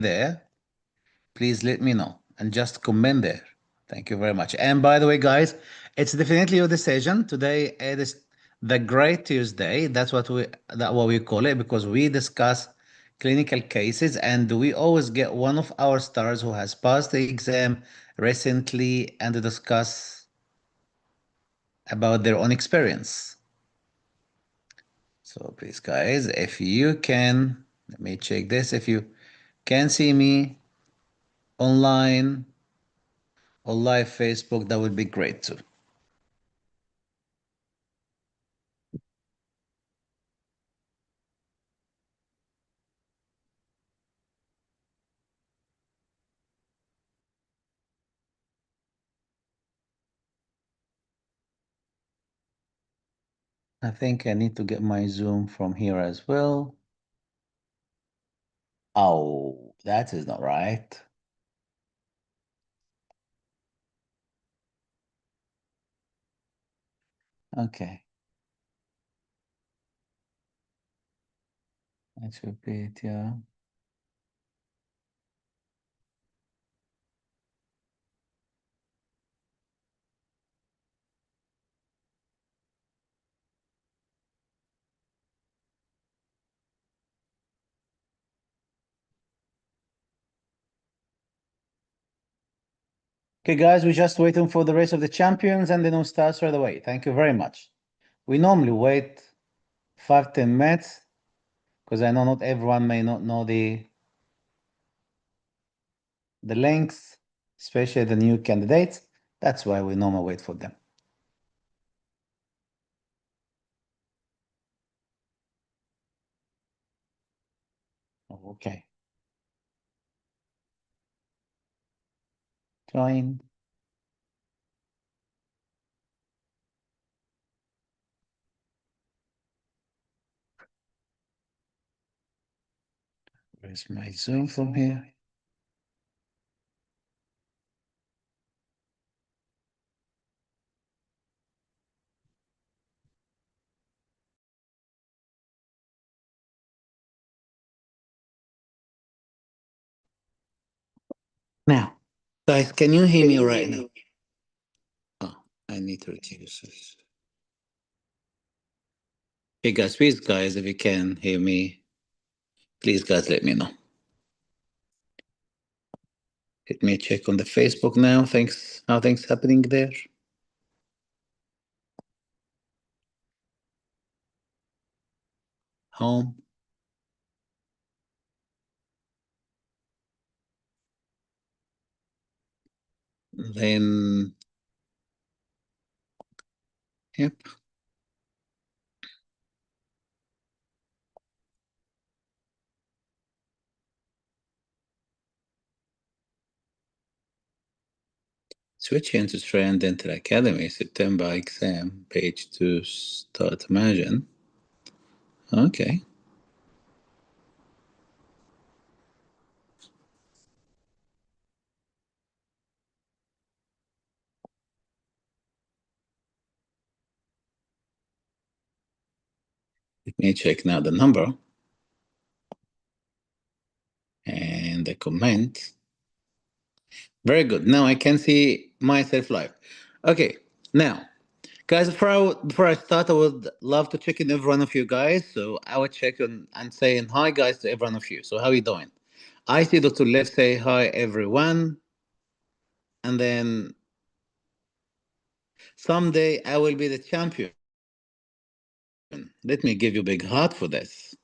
there, please let me know and just comment there. Thank you very much. And by the way, guys, it's definitely your decision. Today it is the Great Tuesday. That's what we call it because we discuss clinical cases and we always get one of our stars who has passed the exam recently and discuss about their own experience. So please, guys, if you can, let me check this. If you can see me online or live Facebook, that would be great too. I think I need to get my Zoom from here as well. Oh, that is not right. Okay, let's repeat, yeah. Okay, guys, we're just waiting for the race of the champions and then we'll start straight away. Thank you very much. We normally wait 5-10 minutes because I know not everyone may not know the links, especially the new candidates. That's why we normally wait for them. Okay. Join. Where's my Zoom from here? Now, guys, can you hear me right now? Oh, I need to reduce this. Hey guys, please guys, if you can hear me, please guys let me know. Let me check on the Facebook now. Thanks. How things happening there? Home. Then yep. Switch into Trend Dental Academy, September exam, page to start imagine. Okay. Let me check now the number and the comment. Very good. Now I can see myself live. Okay. Now, guys, before I start, I would love to check in every one of you guys. So I would check on and saying hi, guys, to every one of you. So how are you doing? I see Dr. Lev say hi, everyone. And then someday I will be the champion. Let me give you a big heart for this.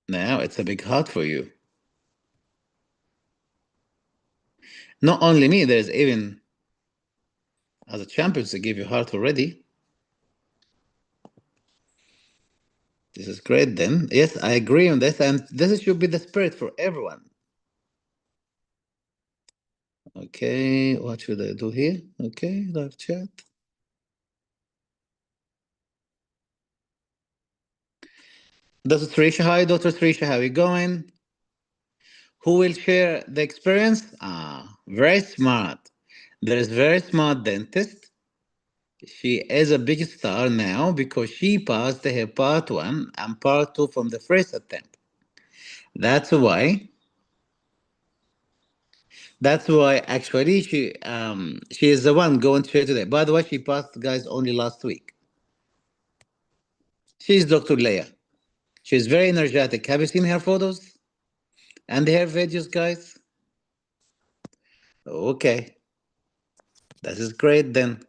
Now it's a big heart for you. Not only me, there's even other champions that give you heart already. This is great then. Yes, I agree on this. And this should be the spirit for everyone. Okay, what should I do here? Okay, live chat. Dr. Trisha, hi, Dr. Trisha, how are you going? Who will share the experience? Very smart. There is very smart dentist. She is a big star now because she passed her part one and part two from the first attempt. That's why. That's why actually she is the one going to share today. By the way, she passed guys only last week. She's Dr. Leia. She's very energetic. Have you seen her photos and her videos, guys? Okay, that is great then.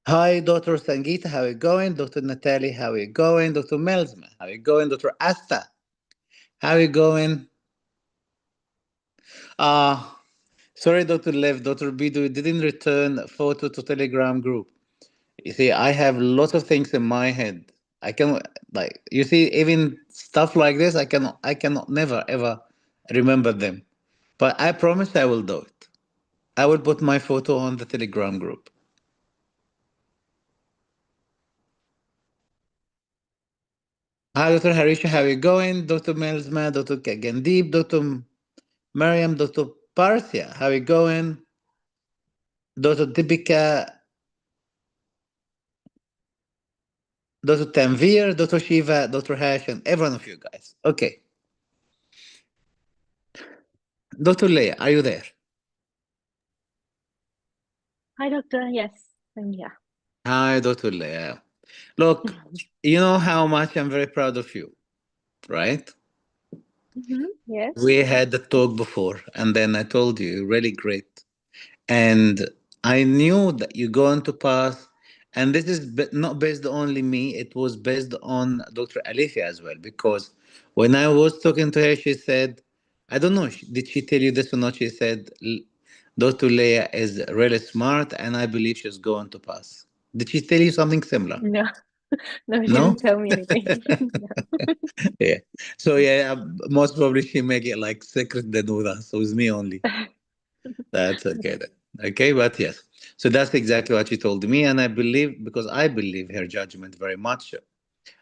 Hi, Dr. Sangeeta, how you going? Dr. Natalie, how you going? Dr. Melsma, how you going? Dr. Asta, how you going? Ah, sorry, Dr. Lev, Dr. Bidu didn't return photo to Telegram group. You see, I have lots of things in my head. I can like you see, even stuff like this, I cannot never ever remember them. But I promise I will do it. I will put my photo on the Telegram group. Hi, Dr. Harisha, how are you going? Dr. Melsma, Dr. Kagandeep, Dr. Mariam, Dr. Parthia, how are you going? Dr. Deepika, Dr. Tanvir, Dr. Shiva, Dr. Hash, and every one of you guys. Okay. Dr. Leah, are you there? Hi, doctor. Yes, I'm here. Hi, Dr. Leah. Look, you know how much I'm very proud of you, right? Yes. We had the talk before, and then I told you, you're really great. And I knew that you're going to pass. And this is not based only me, it was based on Dr. Alifia as well. Because when I was talking to her, she said, I don't know, did she tell you this or not? She said, Dr. Leah is really smart, and I believe she's going to pass. Did she tell you something similar? No, no, she No? didn't tell me anything. No. Yeah. So yeah, most probably she make it like secret than with us. So it's me only. That's okay then. Okay, but yes. So that's exactly what she told me, and I believe because I believe her judgment very much.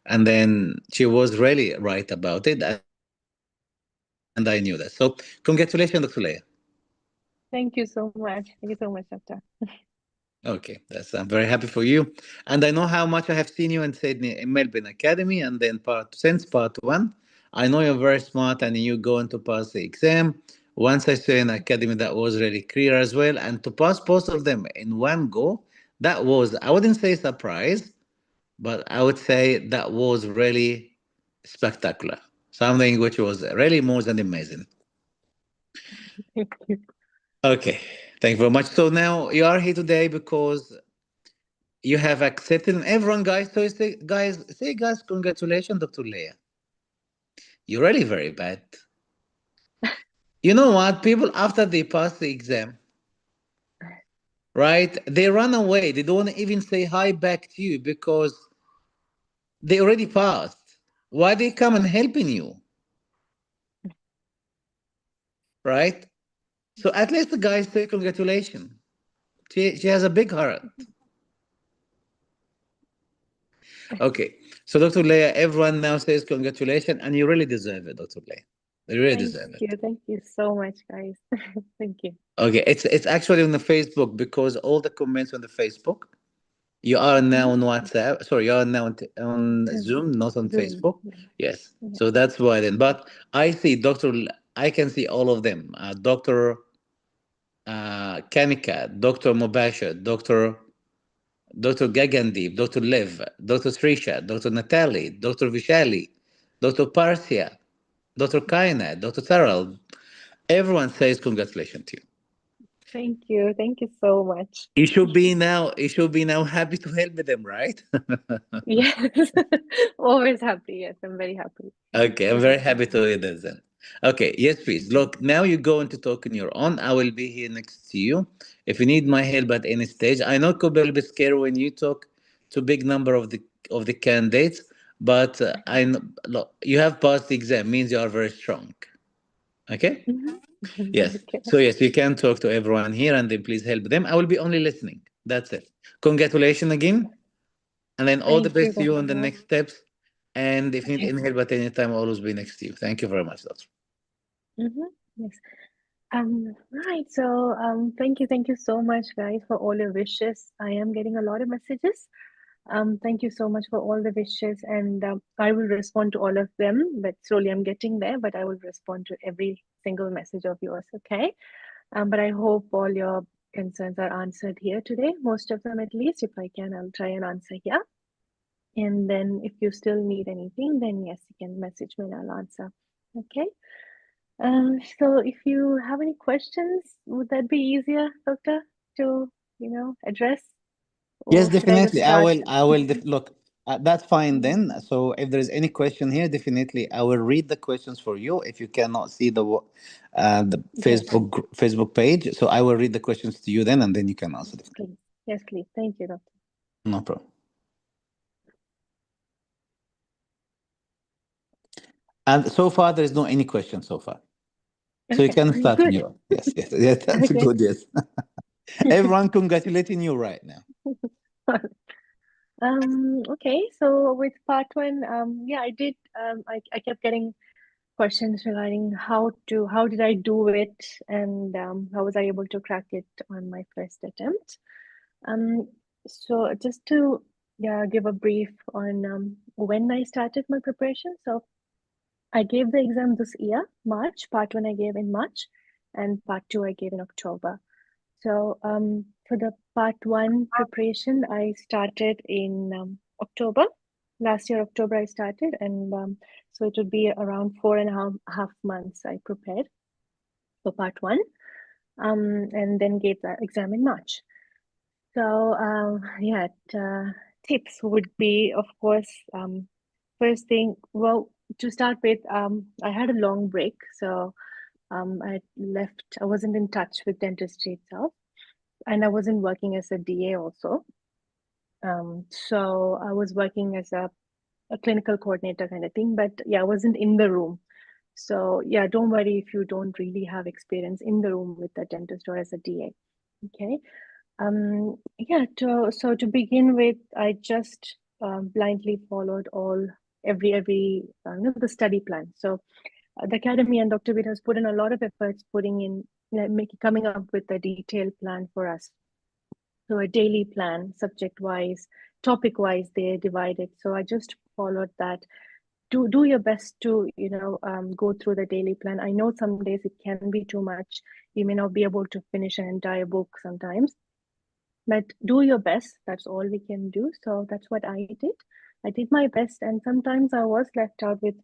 And then she was really right about it, and I knew that. So congratulations, Dr. Leah. Thank you so much. Thank you so much, doctor. Okay, that's I'm very happy for you, and I know how much I have seen you in Sydney in Melbourne Academy, and then part 1. I know you're very smart, and you're going to pass the exam. Once I saw an academy that was really clear as well, and to pass both of them in one go, that was I wouldn't say surprise, but I would say that was really spectacular. Something which was really more than amazing. Thank you. Okay, thank you very much. So now you are here today because you have accepted, and everyone, guys. So say, guys, congratulations, Dr. Leah. You're really very bad. You know what? People after they pass the exam, right? They run away. They don't even say hi back to you because they already passed. Why they come and helping you, right? So at least the guys say congratulations. She has a big heart. Okay. So Dr. Leah, everyone now says congratulations, and you really deserve it, Dr. Leah. You really Thank deserve you. it. Thank you so much, guys. Thank you. Okay, it's actually on the Facebook because all the comments on the Facebook. You are now Mm-hmm. on WhatsApp. Sorry, you are now on Zoom. Zoom, not on Zoom. Facebook. Yeah. Yes, Yeah. so that's why then. But I see I can see all of them. Doctor Kanika, Doctor Mubashir, Doctor Gagandeep, Doctor Lev, Doctor Srisha, Doctor Natalie, Doctor Vishali, Doctor Parthia, Doctor Kaina, Doctor Taral. Everyone says congratulations to you. Thank you. Thank you so much. You should be now happy to help them, right? Yes. Always happy. Yes, I'm very happy. Okay, I'm Always very happy. happy to hear that then. Okay, yes, please. Look, now you're going to talk on your own. I will be here next to you. If you need my help at any stage, I know it could be a little bit scary when you talk to big number of the candidates, but look, you have passed the exam, means you are very strong. Okay? Mhm. Yes. Okay. So yes, you can talk to everyone here, and then please help them. I will be only listening. That's it. Congratulations again. And then all the Thank you best to you very on the much. next steps. And if you need Yes. any help at any time, I'll always be next to you. Thank you very much, Doctor. Yes. Right. So, thank you so much, guys, for all your wishes. I am getting a lot of messages. Thank you so much for all the wishes, and I will respond to all of them. But slowly, I'm getting there. But I will respond to every single message of yours. Okay. But I hope all your concerns are answered here today. Most of them, at least. If I can, I'll try and answer here. And then, if you still need anything, then yes, you can message me and I'll answer. Okay. So if you have any questions, would that be easier, Doctor, to address, Yes, or should I just definitely. start? I will look. That's fine Mhm. then. So if there's any question here, definitely I will read the questions for you. If you cannot see the Yes, Facebook page, so I will read the questions to you then, and then you can answer yes, them. please. Yes, please. Thank you, Doctor. No problem. And so far, there is no any question so far. So you Okay, can start in good. your yes, yes, yes. That's Okay. good. Yes, everyone congratulating you right now. Okay, so with part one, yeah, I did. I kept getting questions regarding how did I do it, and how was I able to crack it on my first attempt. Um, so just to, yeah, give a brief on when I started my preparation. So I gave the exam this year, March. Part one I gave in March, and part two I gave in October. So for the part one preparation, I started in October. Last year, October, I started, and so it would be around 4.5 months I prepared for part one, and then gave the exam in March. So yeah, tips would be, of course, first thing. Well, to start with, I had a long break, so I left. I wasn't in touch with dentistry itself, and I wasn't working as a DA also. So I was working as a clinical coordinator kind of thing, but yeah, I wasn't in the room. So yeah, don't worry if you don't really have experience in the room with a dentist or as a DA. Okay. Yeah, to begin with, I just blindly followed every the study plan. So the academy and Dr. Beat has put in a lot of efforts putting in coming up with a detailed plan for us. So a daily plan, subject wise, topic wise, they divided. So I just followed that. Do your best to go through the daily plan. I know some days it can be too much. You may not be able to finish an entire book sometimes, but do your best. That's all we can do. So that's what I did. I did my best, and sometimes I was left out with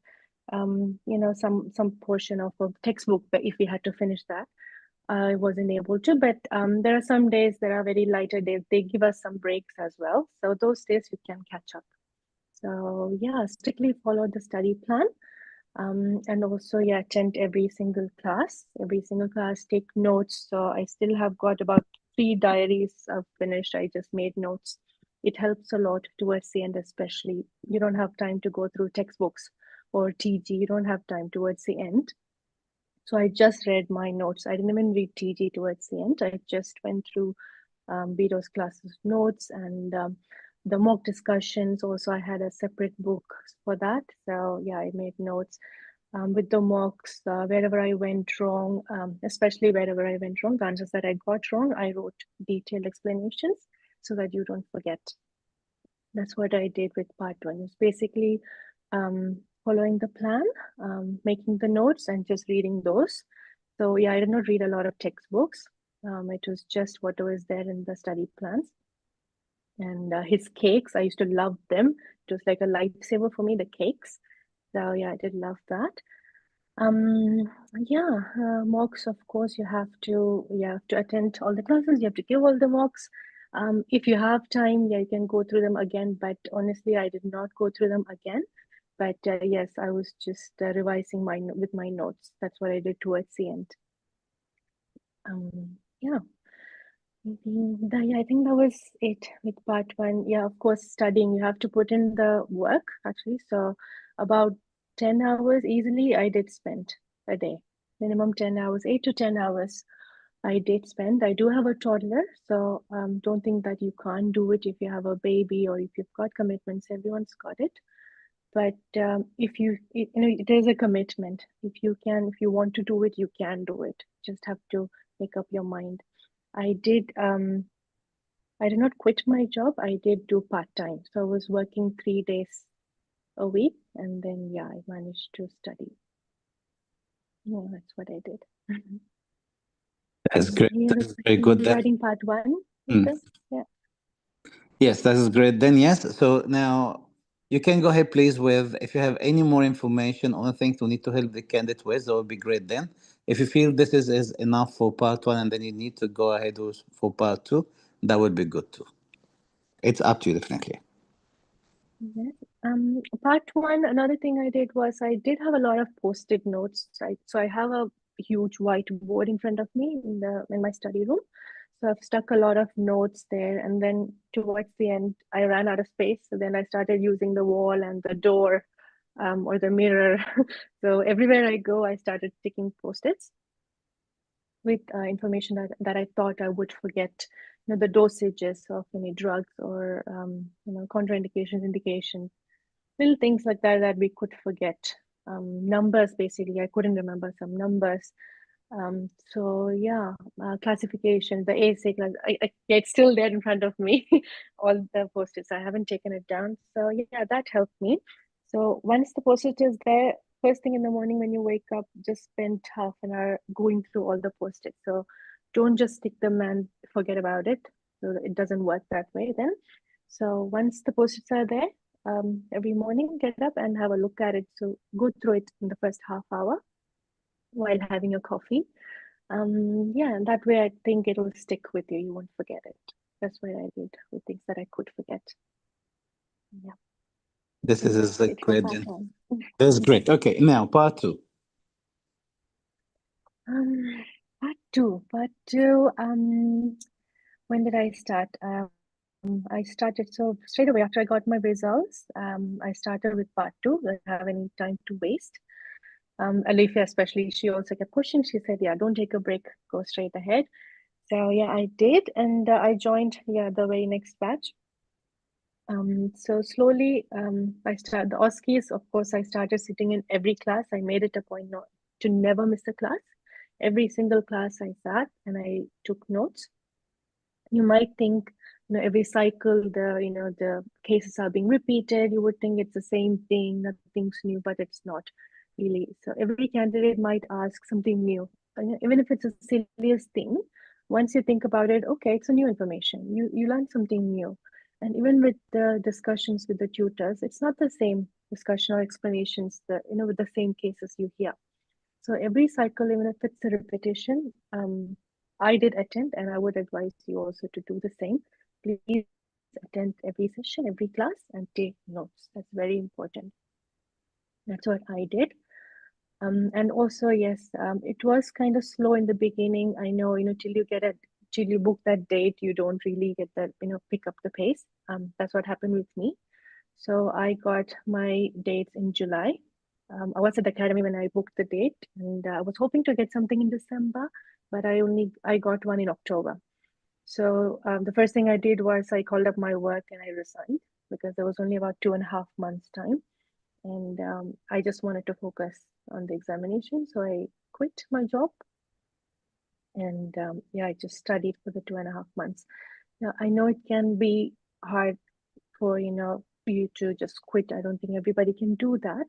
some portion of a textbook, but if we had to finish that, I wasn't able to. But there are some days that are very lighter days. They give us some breaks as well, so those days we can catch up. So yeah, strictly follow the study plan. And also, yeah, attend every single class, take notes. So I still have got about 3 diaries I've finished. I just made notes. It helps a lot towards the end, especially. You don't have time to go through textbooks or TG. You don't have time towards the end. So I just read my notes. I didn't even read TG towards the end. I just went through Bido's classes notes and the mock discussions. Also, I had a separate book for that. So yeah, I made notes with the mocks, wherever I went wrong, especially wherever I went wrong, the answers that I got wrong, I wrote detailed explanations so that you don't forget. That's what I did with part one. It's basically following the plan, making the notes, and just reading those. So yeah, I did not read a lot of textbooks. It was just what was there in the study plans. And his cakes, I used to love them. It was like a lifesaver for me, the cakes. So yeah, I did love that. Um, yeah, mocks, of course, you have to attend all the classes, you have to give all the mocks. If you have time, yeah, you can go through them again, but honestly, I did not go through them again. But yes, I was just revising with my notes. That's what I did towards the end. Yeah. Yeah, I think that was it with part one. Yeah, of course, studying, you have to put in the work actually. So about 10 hours easily, I did spend a day. Minimum 10 hours, 8 to 10 hours I did spend. I do have a toddler, so don't think that you can't do it if you have a baby or if you've got commitments. Everyone's got it. But if it is a commitment. If you want to do it, you can do it. Just have to make up your mind. I did. I did not quit my job. I did do part-time. So I was working 3 days a week, and then yeah, I managed to study. Yeah, that's what I did. That's great. Any other That is very questions good. regarding part one, Mm. Peter? Yeah. Yes, that is great. Then yes. So now you can go ahead, please, with if you have any more information on things we need to help the candidate with, that would be great. Then, if you feel is enough for part one, and then you need to go ahead with for part two, that would be good too. It's up to you, definitely. Yes. Part one, another thing I did was I did have a lot of post-it notes. So I have a huge whiteboard in front of me in my study room. So I've stuck a lot of notes there, and then towards the end, I ran out of space. So then I started using the wall and the door, or the mirror. So everywhere I go, I started sticking post-its with information that I thought I would forget. The dosages of any drugs or contraindications, indications, little things like that that we could forget. Numbers, basically, I couldn't remember some numbers. So yeah, classification, the ASA class, it's still there in front of me, all the post-its. I haven't taken it down. So yeah, that helped me. So once the post-it is there, first thing in the morning when you wake up, just spend half an hour going through all the post-its. So don't just stick them and forget about it. So it doesn't work that way then. So once the post-its are there, every morning get up and have a look at it. So go through it in the first half hour while having a coffee. Yeah, and that way I think it'll stick with you. You won't forget it. That's what I did with things that I could forget. Yeah, This and is that's a it for great. part one. That's great. Okay, now part two. Um, part two. When did I start? I started so straight away after I got my results. I started with part two. Didn't have any time to waste. Alifia especially, she also kept pushing. She said, "Yeah, don't take a break. Go straight ahead." So yeah, I did, and I joined the very next batch. So slowly, I started the OSCEs. Of course, I started sitting in every class. I made it a point not to never miss a class. Every single class I sat and I took notes. You might think, every cycle, the cases are being repeated. You would think it's the same thing, nothing's new, but it's not really. So every candidate might ask something new, and even if it's a silliest thing. Once you think about it, okay, it's a new information. You learn something new, and even with the discussions with the tutors, it's not the same discussion or explanations that with the same cases you hear. So every cycle, even if it's a repetition, I did attend, and I would advise you also to do the same. Please attend every session, every class, and take notes. That's very important. That's what I did. And also, yes, it was kind of slow in the beginning. I know, till you book that date, you don't really get that, pick up the pace. That's what happened with me. So I got my dates in July. I was at the academy when I booked the date, and I was hoping to get something in December, but I got one in October. So the first thing I did was I called up my work and I resigned because there was only about 2.5 months time, and I just wanted to focus on the examination. So I quit my job, and yeah, I just studied for the 2.5 months. Now I know it can be hard for you to just quit. I don't think everybody can do that,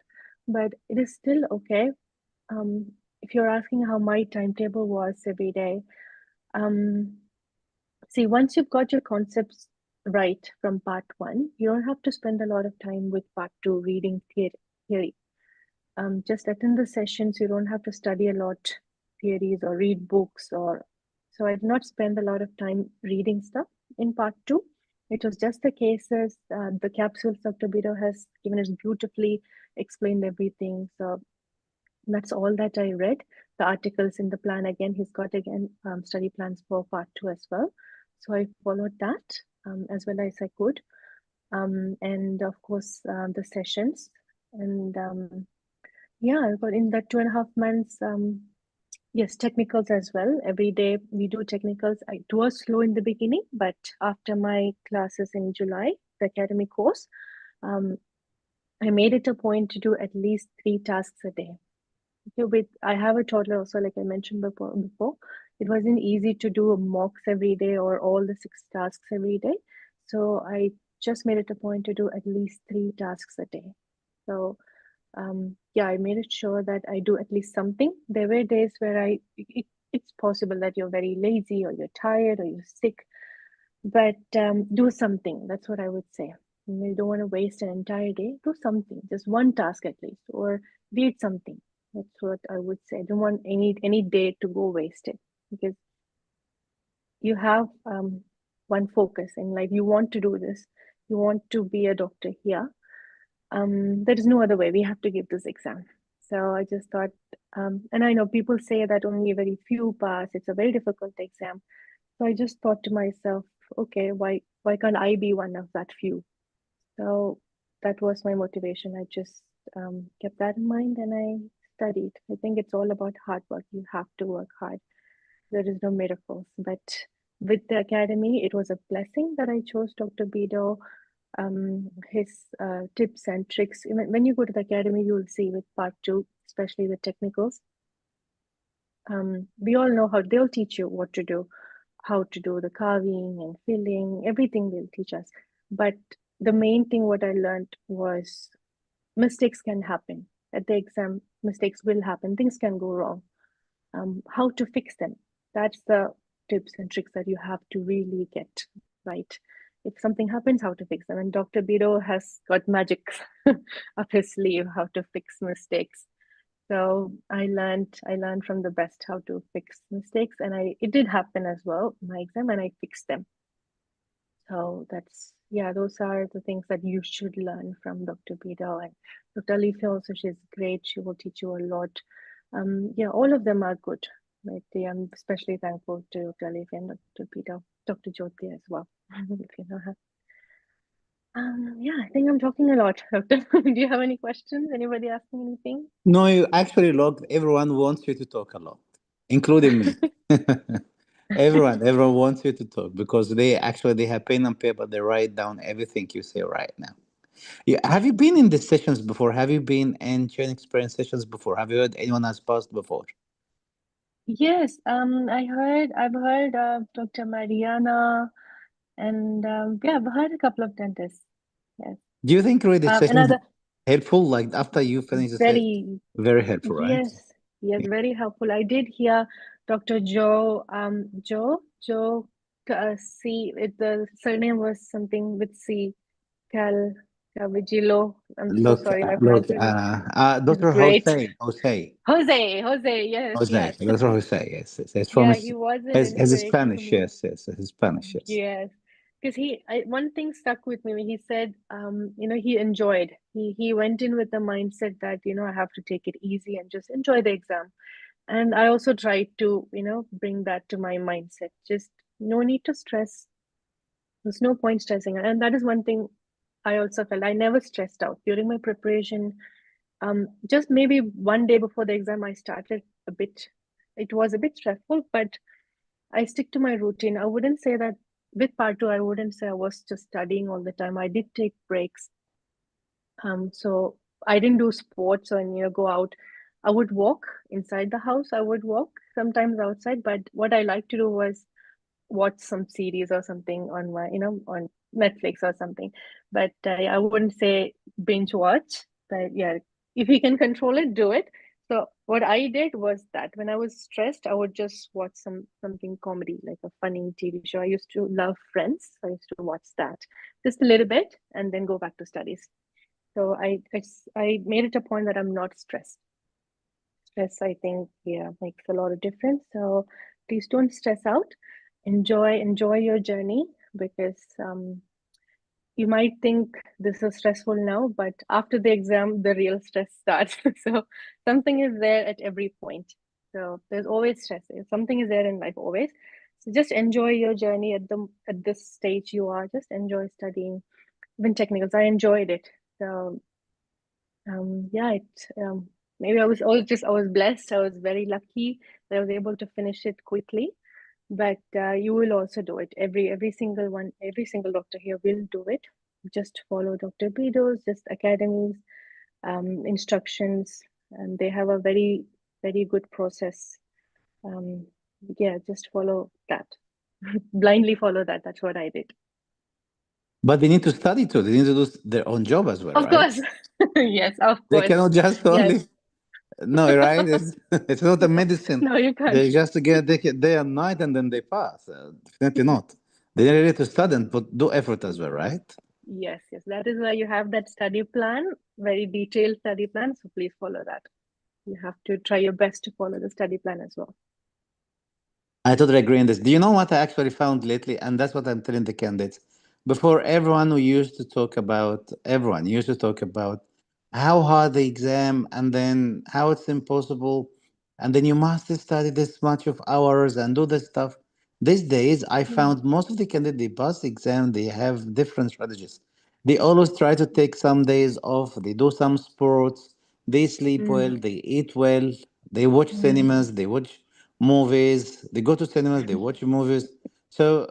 but it is still okay. If you're asking how my timetable was every day, um, see, once you've got your concepts right from part one, you don't have to spend a lot of time with part two reading theory. Just attend the sessions. You don't have to study a lot theories or read books or. So I did not spend a lot of time reading stuff in part two. It was just the cases. The capsules Dr. Bido has given us beautifully explained everything. So that's all that I read. The articles in the plan again. He's got again study plans for part two as well. So I followed that as well as I could, and of course the sessions and. Yeah, but in that 2.5 months, yes, technicals as well. Every day we do technicals. It was slow in the beginning, but after my classes in July, the academy course, um, I made it a point to do at least 3 tasks a day. Okay, I have a toddler also, like I mentioned before. it wasn't easy to do mocks every day or all the 6 tasks every day. So I just made it a point to do at least 3 tasks a day. So yeah, I made it sure that I do at least something. There were days where it's possible that you're very lazy or you're tired or you're sick, but do something. That's what I would say. You don't want to waste an entire day. Do something, just one task at least, or read something. That's what I would say. I don't want any day to go wasted, because you have one focus in life. You want to do this. You want to be a doctor here. There is no other way. We have to give this exam. So I just thought, and I know people say that only very few pass. It's a very difficult exam. So I just thought to myself, okay, why can't I be one of that few? So that was my motivation. I just kept that in mind and I studied. I think it's all about hard work. You have to work hard. There is no miracles. But with the academy, it was a blessing that I chose Dr. Bido. His tips and tricks. When you go to the academy, you will see with part two, especially the technicals. We all know how they'll teach you what to do, how to do the carving and filling, everything they'll teach us. But the main thing what I learned was mistakes can happen. At the exam, mistakes will happen. Things can go wrong. How to fix them. That's the tips and tricks that you have to really get right. If something happens, how to fix them. And Dr. Bido has got magic up his sleeve how to fix mistakes. So I learned from the best how to fix mistakes, and it did happen as well in my exam, and I fixed them. So that's, yeah, those are the things that you should learn from Dr. Bido. And Dr. Leafy also, she's great. She will teach you a lot. Yeah, all of them are good. But I'm especially thankful to Dr. Leafy and Dr. Bido, Dr. Jyoti as well, if you know her. Yeah, I think I'm talking a lot, Doctor. Do you have any questions? Anybody asking anything? No, you actually look, everyone wants you to talk a lot, including me. Everyone wants you to talk because they have pen and paper. They write down everything you say right now. Have you been in these sessions before? Have you been in training experience sessions before? Have you heard anyone has passed before? Yes, I've heard Dr. Mariana, and yeah, I've heard a couple of dentists. Yes. Do you think really the sessions Another helpful? Like after you finish the session, very, very helpful, right? yes, yes, very helpful. I did hear Dr. Joe, Joe, C, the surname was something with C, Cal, Cavigilo. I'm so Look, sorry, my look, pronunciation is Dr. great. Jose, Yes, Jose, yes. Dr. Jose, yes, yes, he's from Yeah, he was an his inspiration for Spanish, me. yes, yes, his Spanish, yes. Yes, because one thing stuck with me when he said, he enjoyed. He went in with the mindset that, I have to take it easy and just enjoy the exam. And I also tried to, bring that to my mindset. Just no need to stress. There's no point stressing. And that is one thing I also felt. I never stressed out during my preparation. Just maybe one day before the exam, I started a bit. It was a bit stressful, but I stick to my routine. I wouldn't say that with part two, I wouldn't say I was just studying all the time. I did take breaks. So I didn't do sports or go out. I would walk inside the house. I would walk sometimes outside, but what I like to do was watch some series or something on on Netflix or something. But I wouldn't say binge watch. But yeah, if you can control it, do it. So what I did was that when I was stressed, I would just watch something comedy, like a funny TV show. I used to love Friends. So I used to watch that just a little bit and then go back to studies. So I made it a point that I'm not stressed. Stress, I think, yeah, makes a lot of difference. So please don't stress out. Enjoy your journey, because you might think this is stressful now, but after the exam, the real stress starts. So something is there at every point. So there's always stress. Something is there in life always. So just enjoy your journey at this stage you are. Just enjoy studying. Even technicals, I enjoyed it. So yeah, maybe I was blessed. I was very lucky that I was able to finish it quickly. But you will also do it. Every single one, every single doctor here will do it. Just follow Dr. Bido's, just academies, instructions, and they have a very, very good process. Um, yeah, just follow that. Blindly follow that. That's what I did. But they need to study too. They need to do their own job as well, Of right? course. Yes, of They course. cannot just Yes. only no, right? It's not a medicine. No, you can't. They just get day and night and then they pass. Definitely not. They need to study and do effort as well, right? Yes, yes. That is why you have that study plan, very detailed study plan. So please follow that. You have to try your best to follow the study plan as well. I totally agree on this. Do you know what I actually found lately? And that's what I'm telling the candidates. Before, everyone used to talk about how hard the exam and then how it's impossible. And then you must study this much of hours and do this stuff. These days, I Mm, found most of the candidates, they pass the exam, they have different strategies. They always try to take some days off, they do some sports, they sleep well, mm, they eat well, they watch mm. cinemas, they watch movies. They go to cinemas, they watch movies. So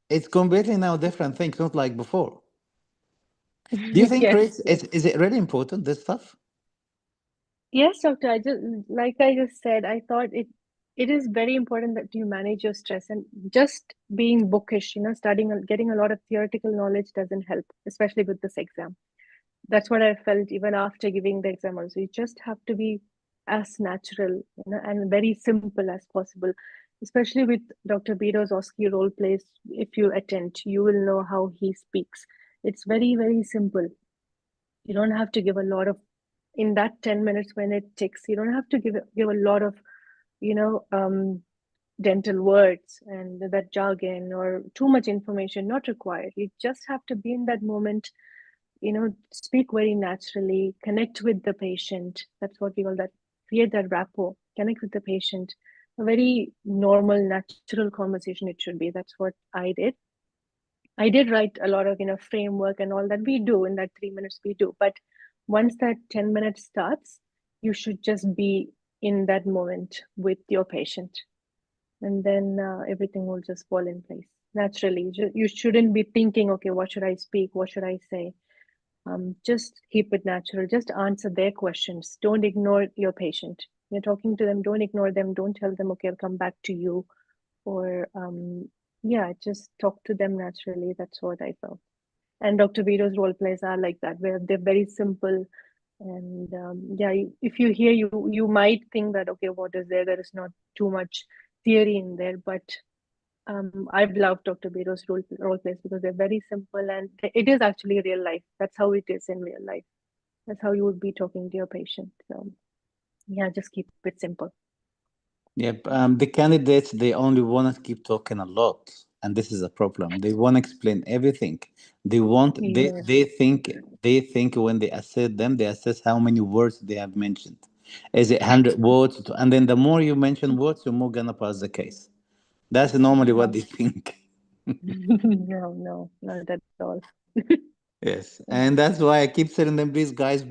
it's completely now different things, not like before. Do you think, Yes, Chris, yes. is it really important, this stuff? Yes, doctor. I just said, I thought it is very important that you manage your stress and just being bookish, studying and getting a lot of theoretical knowledge doesn't help, especially with this exam. That's what I felt even after giving the exam also. You just have to be as natural, and very simple as possible. Especially with Dr. Biro's OSCE role plays, if you attend, you will know how he speaks. It's very, very simple. You don't have to give a lot of in that 10 minutes when it takes, you don't have to give a lot of, you know, dental words and that jargon or too much information, not required. You just have to be in that moment, speak very naturally, connect with the patient. That's what we call that, create that rapport, connect with the patient. A very normal, natural conversation it should be. That's what I did. I did write a lot of, framework and all that we do in that 3 minutes we do. But once that 10 minutes starts, you should just be in that moment with your patient. And then everything will just fall in place naturally. You shouldn't be thinking, okay, what should I speak? What should I say? Just keep it natural. Just answer their questions. Don't ignore your patient. You're talking to them. Don't ignore them. Don't tell them, okay, I'll come back to you. Or, yeah, just talk to them naturally. That's what I felt. And Dr. Vido's role plays are like that, where they're very simple. And yeah, if you hear, you might think that, okay, what is there? There is not too much theory in there. But I've loved Dr. Biro's role plays because they're very simple and it is actually real life. That's how it is in real life. That's how you would be talking to your patient. So yeah, just keep it simple. Yep. The candidates, they only want to keep talking a lot. And this is a problem. They want to explain everything. Yes. They think when they assess them, they assess how many words they have mentioned. Is it 100 words? And then the more you mention words, the more gonna pass the case. That's normally what they No, think. no, no, not at all. Yes, and that's why I keep telling them, please, guys,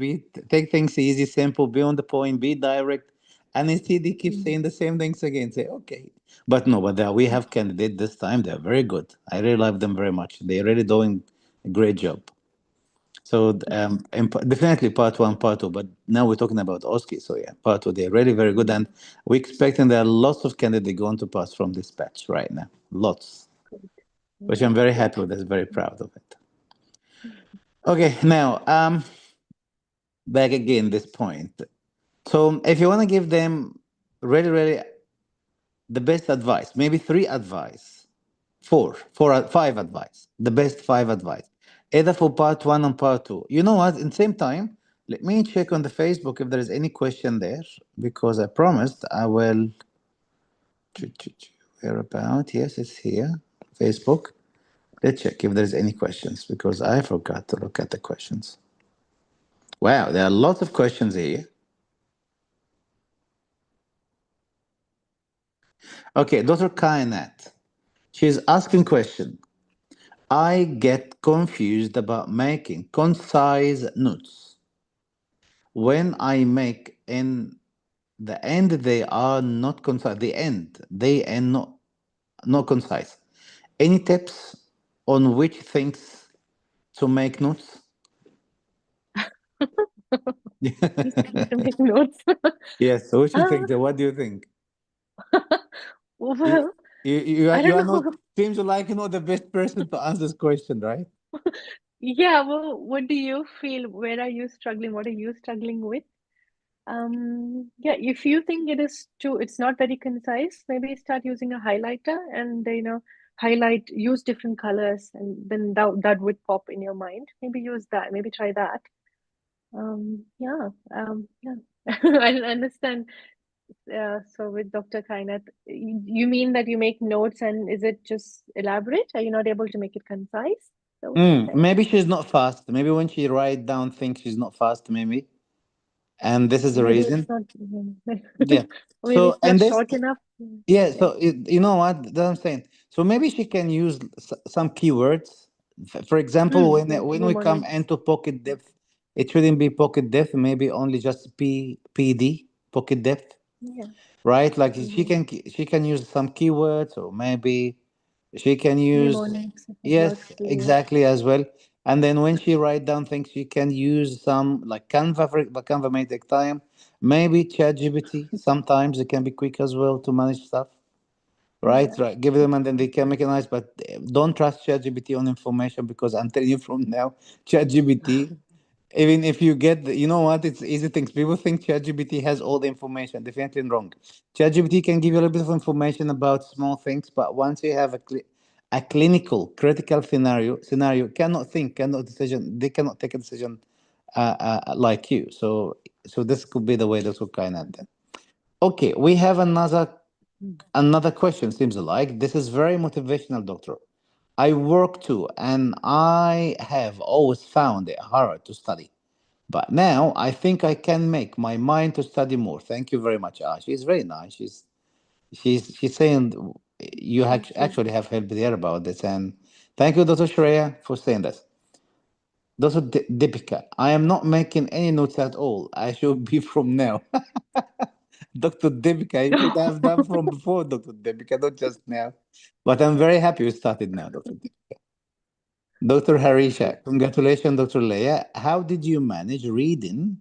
take things easy, simple, be on the point, be direct. And instead, they keep saying the same things again. Say, okay, but no, but we have candidate this time. They're very good. I really love them very much. They're really doing a great job. So, definitely part one, part two. But now we're talking about OSCE. So yeah, part two. They're really very good, Mm, and we're expecting there are lots of candidates going to pass from this batch right now. Lots, great. which Yeah, I'm very great. happy with. Very proud of it. Okay, now back again this point. So if you want to give them really, really the best advice, maybe three advice, five advice, the best five advice, either for part one and part two. You know what? In the same time, let me check on the Facebook if there is any question there, because I promised I will. Where about? Yes, it's here. Facebook. Let's check if there's any questions because I forgot to look at the questions. Wow, there are lots of questions here. Okay, Dr. Kainat. She's asking question. I get confused about making concise notes. When I make in the end, they are not concise. The end, they end not concise. Any tips on which things to make notes? These things to make notes. Yes, which Ah, things? What do you think? You, Well, you I don't are not, know. seems like the best person to answer this question, right? Yeah, well, what do you feel? Where are you struggling? What are you struggling with? Yeah, if you think it's not very concise, maybe start using a highlighter and use different colors, and then that would pop in your mind. Maybe use that. Maybe try that. Yeah. I understand. So with Dr. Kainat, you mean that you make notes and is it just elaborate? Are you not able to make it concise? Is that what you're saying? Maybe she's not fast. Maybe when she write down things, she's not fast. Maybe, and this is Or the maybe reason. it's not, Yeah. or maybe So it's not and this, short enough. yeah. Yeah. So you know what? That's what I'm saying. So maybe she can use some keywords. For example, Like when we come mnemonics. into pocket depth, it shouldn't be pocket depth. Maybe only just PD pocket depth, Yeah. right? Like Mm-hmm. she can use some keywords, or maybe she can use, Mnemonics, if it yes, works for you. exactly, as well. And then when she write down things, she can use some like Canva. But Canva may take time. Maybe ChatGPT. Sometimes it can be quick as well to manage stuff. Right, Yeah. right. Give them and then they can make it nice. But don't trust ChatGPT on information, because I'm telling you from now, ChatGPT, even if you get you know what, it's easy things. People think ChatGPT has all the information. Definitely wrong. ChatGPT can give you a little bit of information about small things, but once you have a clinical critical scenario, cannot think, cannot decision, they cannot take a decision like you. So this could be the way that will kind of then. Okay, we have another question. Seems like this is very motivational, doctor. I work too, and I have always found it hard to study. But now I think I can make my mind to study more. Thank you very much. She's very nice. She's saying you Thank you. actually have helped her about this, and thank you, Dr. Shreya, for saying this. Dr. Deepika, I am not making any notes at all. I should be from now. Dr. Deepika, you should have done from before, Dr. Deepika, not just now. But I'm very happy you started now, Dr. Deepika. Dr. Harisha, congratulations, Dr. Leah. How did you manage reading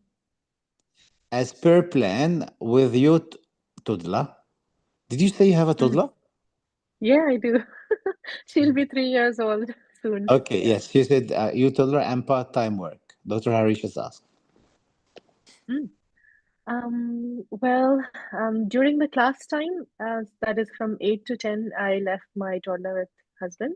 as per plan with your toddler? Did you say you have a Mm. toddler? Yeah, I do. She'll be 3 years old soon. Okay, Yeah. yes, she said you toddler and part-time work. Dr. Harish has asked. Mm. Well, during the class time, that is from 8 to 10, I left my toddler with husband.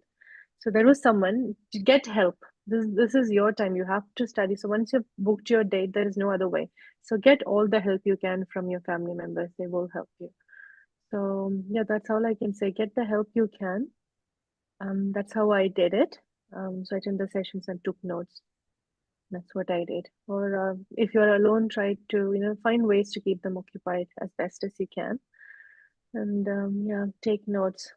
So there was someone to get help. This is your time. You have to study. So once you've booked your date, there is no other way. So get all the help you can from your family members. They will help you. So yeah, that's all I can say. Get the help you can. That's how I did it. So I attended the sessions and took notes. That's what I did. Or if you're alone, try to find ways to keep them occupied as best as you can, and yeah, take notes.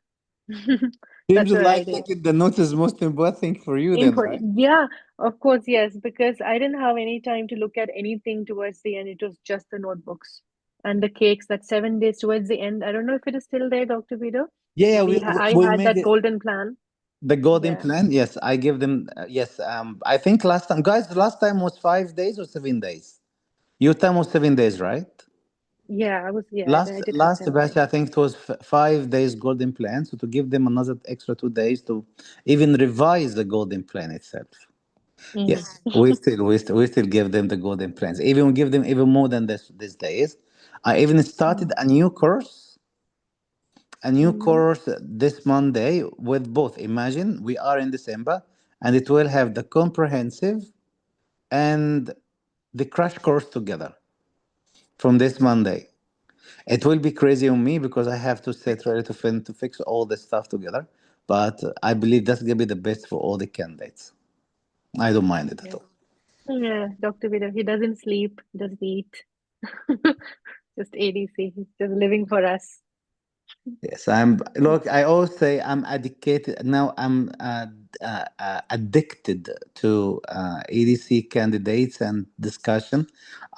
Seems That's what I like did. taking the notes is most important thing for you then, Input, right? yeah, of course, yes, because I didn't have any time to look at anything towards the end. It was just the notebooks and the cakes. That 7 days towards the end. I don't know if it is still there, Dr. Vito. Yeah, yeah, I we had made that it. golden plan. The golden Yeah, plan, yes, I give them, yes. I think last time, guys, the last time was 5 days or 7 days. Your time was 7 days, right? yeah, yeah, I Last did for last 7 days. batch, I think it was 5 days golden plan. So to give them another extra 2 days to even revise the golden plan itself. Mm. Yes, we still give them the golden plans. Even we give them even more than this these days. I even started Mm. a new Mm. course this Monday with both. Imagine we are in December, and it will have the comprehensive and the crash course together from this Monday. It will be crazy on me because I have to sit ready to fix all this stuff together. But I believe that's gonna be the best for all the candidates. I don't mind it at Yeah. all. Yeah, Dr. Vito, he doesn't sleep, he doesn't eat. Just ADC. He's just living for us. Yes, I'm. Look, I always say I'm addicted. Now I'm addicted to EDC candidates and discussion.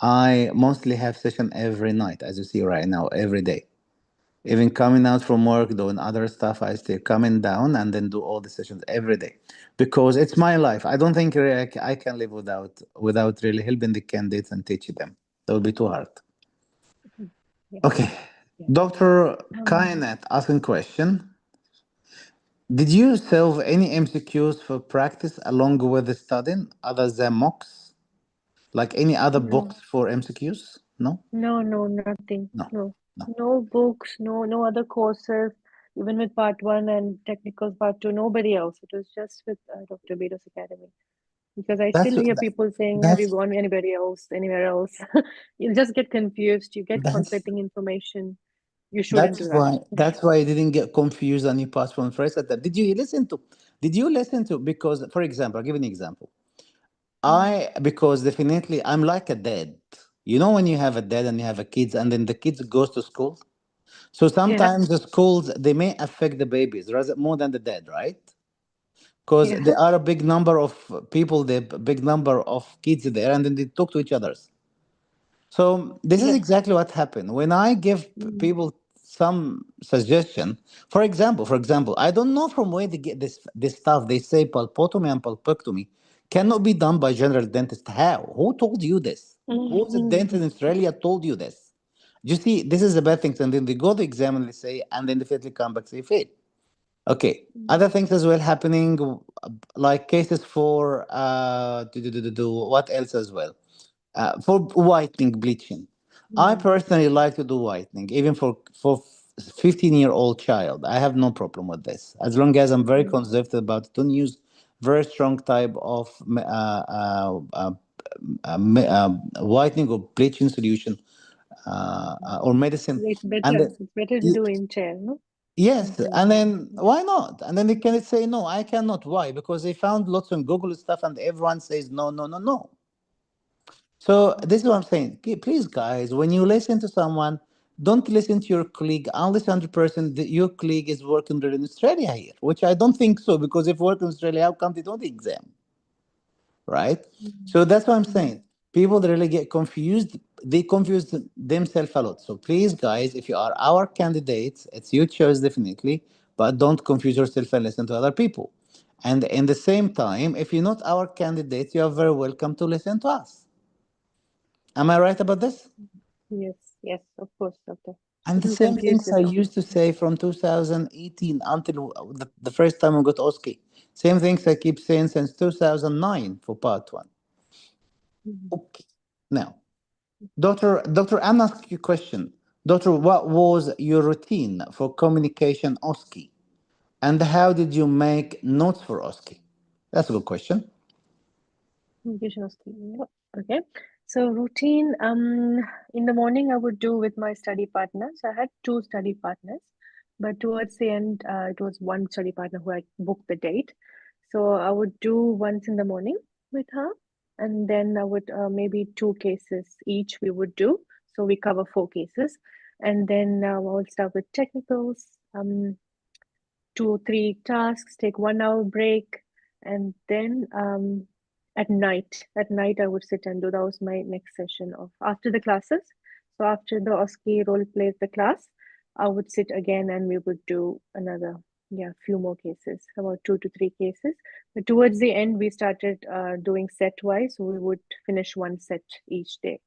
I mostly have session every night, as you see right now, every day. Even coming out from work, doing other stuff, I stay coming down and then do all the sessions every day because it's my life. I don't think really I can live without really helping the candidates and teaching them. That would be too hard. Yeah. Okay. Yeah. Dr. Um, Kainet asking question. Did you solve any MCQs for practice along with the studying other than mocks? Like any other no, books for MCQs? No? no, nothing. No. No, No. no books, no other courses. Even with part one and technicals part two, nobody else. It was just with Dr. Bedo's Academy. Because I That's still hear people saying, "Have you that's gone anybody else, anywhere else?" You'll just get confused. You get that's conflicting information. You shouldn't that's do that. why that's why I didn't get confused and you passed one phrase at that. Did you listen to because for example, I'll give you an example. Mm. Because definitely I'm like a dad. You know when you have a dad and you have a kids and then the kids goes to school? So Yeah, sometimes the schools they may affect the babies rather more than the dad, right? Because yeah. there are a big number of people, the big number of kids there, and then they talk to each others. So this is Yeah. exactly what happened. When I give Mm. people some suggestion, for example, I don't know from where they get this stuff. They say pulpotomy and pulpectomy cannot be done by general dentist. How? Who told you this? Who's a dentist in Australia told you this? You see, this is the bad things, and then they go to exam and they say, and then they definitely come back say fail. Okay. Other things as well happening, like cases for what else as well? For whitening, bleaching. I Mm. personally like to do whitening, even for 15-year-old child. I have no problem with this, as long as I'm very Mm. conservative about it. Don't use very strong type of whitening or bleaching solution or medicine, It's and better. It's better to do in chair, no? yes, Instead of and white. then why not? And then they can say no, I cannot. Why? Because they found lots on Google stuff, and everyone says no, no, no, no. So this is what I'm saying. Please, guys, when you listen to someone, don't listen to your colleague unless 100% that your colleague is working there in Australia here, which I don't think so. Because if work in Australia, how come they don't exam? Right? Mm. So that's what I'm Mm. saying. People that really get confused, they confuse themselves a lot. So please, guys, if you are our candidates, it's your choice definitely, but don't confuse yourself and listen to other people. And in the same time, if you're not our candidates, you are very welcome to listen to us. Am I right about this? Yes, yes, of course, doctor. And the Shouldn't same confuse things I yourself. used to say from 2018 until the first time I got OSCE. Same things I keep saying since 2009 for part one. Mm. Okay. Now, Doctor, I'm asking you a question. Doctor, what was your routine for communication OSCE? And how did you make notes for OSCE? That's a good question. Communication skill. Yep. Okay. So routine, in the morning I would do with my study partner. So I had two study partners, but towards the end, it was one study partner who I booked the date. So I would do once in the morning with her, and then I would maybe two cases each we would do. So we cover four cases, and then I will start with technicals. 2 3 tasks, take 1 hour break, and then at night I would sit and do. That was my next session of after the classes. So after the OSCE role plays the class, I would sit again and we would do another, yeah, few more cases, about 2 to 3 cases. But towards the end, we started doing set wise. So we would finish one set each day.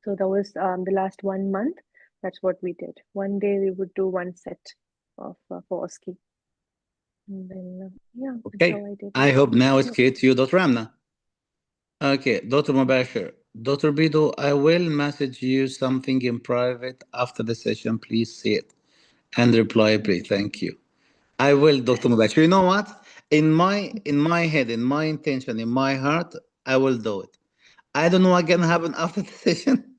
So that was the last 1 month. That's what we did. One day we would do one set of for OSCE. And then, yeah, that's how Okay. I did it. I hope now it's Yep. clear to you, Dr. Ramna. Okay, Dr. Mubashir. Dr. Bido, I will message you something in private after the session. Please see it and reply, please. Thank you. I will, Dr. Mubashir. You know what? In my head, in my intention, in my heart, I will do it. I don't know what's gonna happen after the session,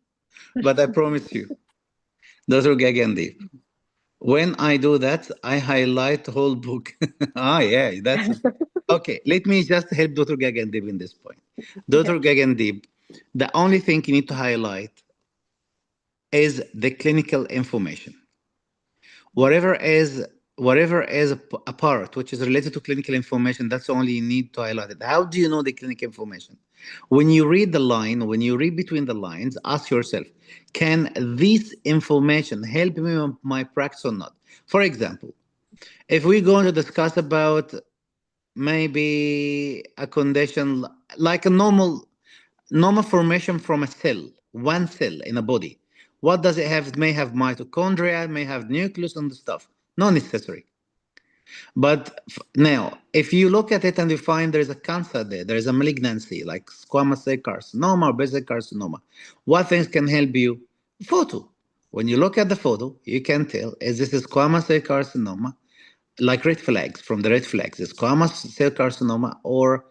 but I promise you, Dr. Gagandhi. When I do that, I highlight the whole book. Yeah, that's it. Okay. Let me just help Dr. Gagandhi in this point. Yeah. Dr. Gagandhi, the only thing you need to highlight is the clinical information. whatever is whatever is a part which is related to clinical information, that's only you need to highlight it. How do you know the clinical information? When you read the line, when you read between the lines, ask yourself, can this information help me with my practice or not? For example, if we're going to discuss about maybe a condition like a normal formation from a cell, one cell in a body. What does it have? It may have mitochondria, may have nucleus and stuff. Not necessary. But now, if you look at it and you find there is a cancer there is a malignancy like squamous cell carcinoma or basal carcinoma, what things can help you? Photo. When you look at the photo, you can tell is this a squamous cell carcinoma, like red flags from the red flags, is squamous cell carcinoma or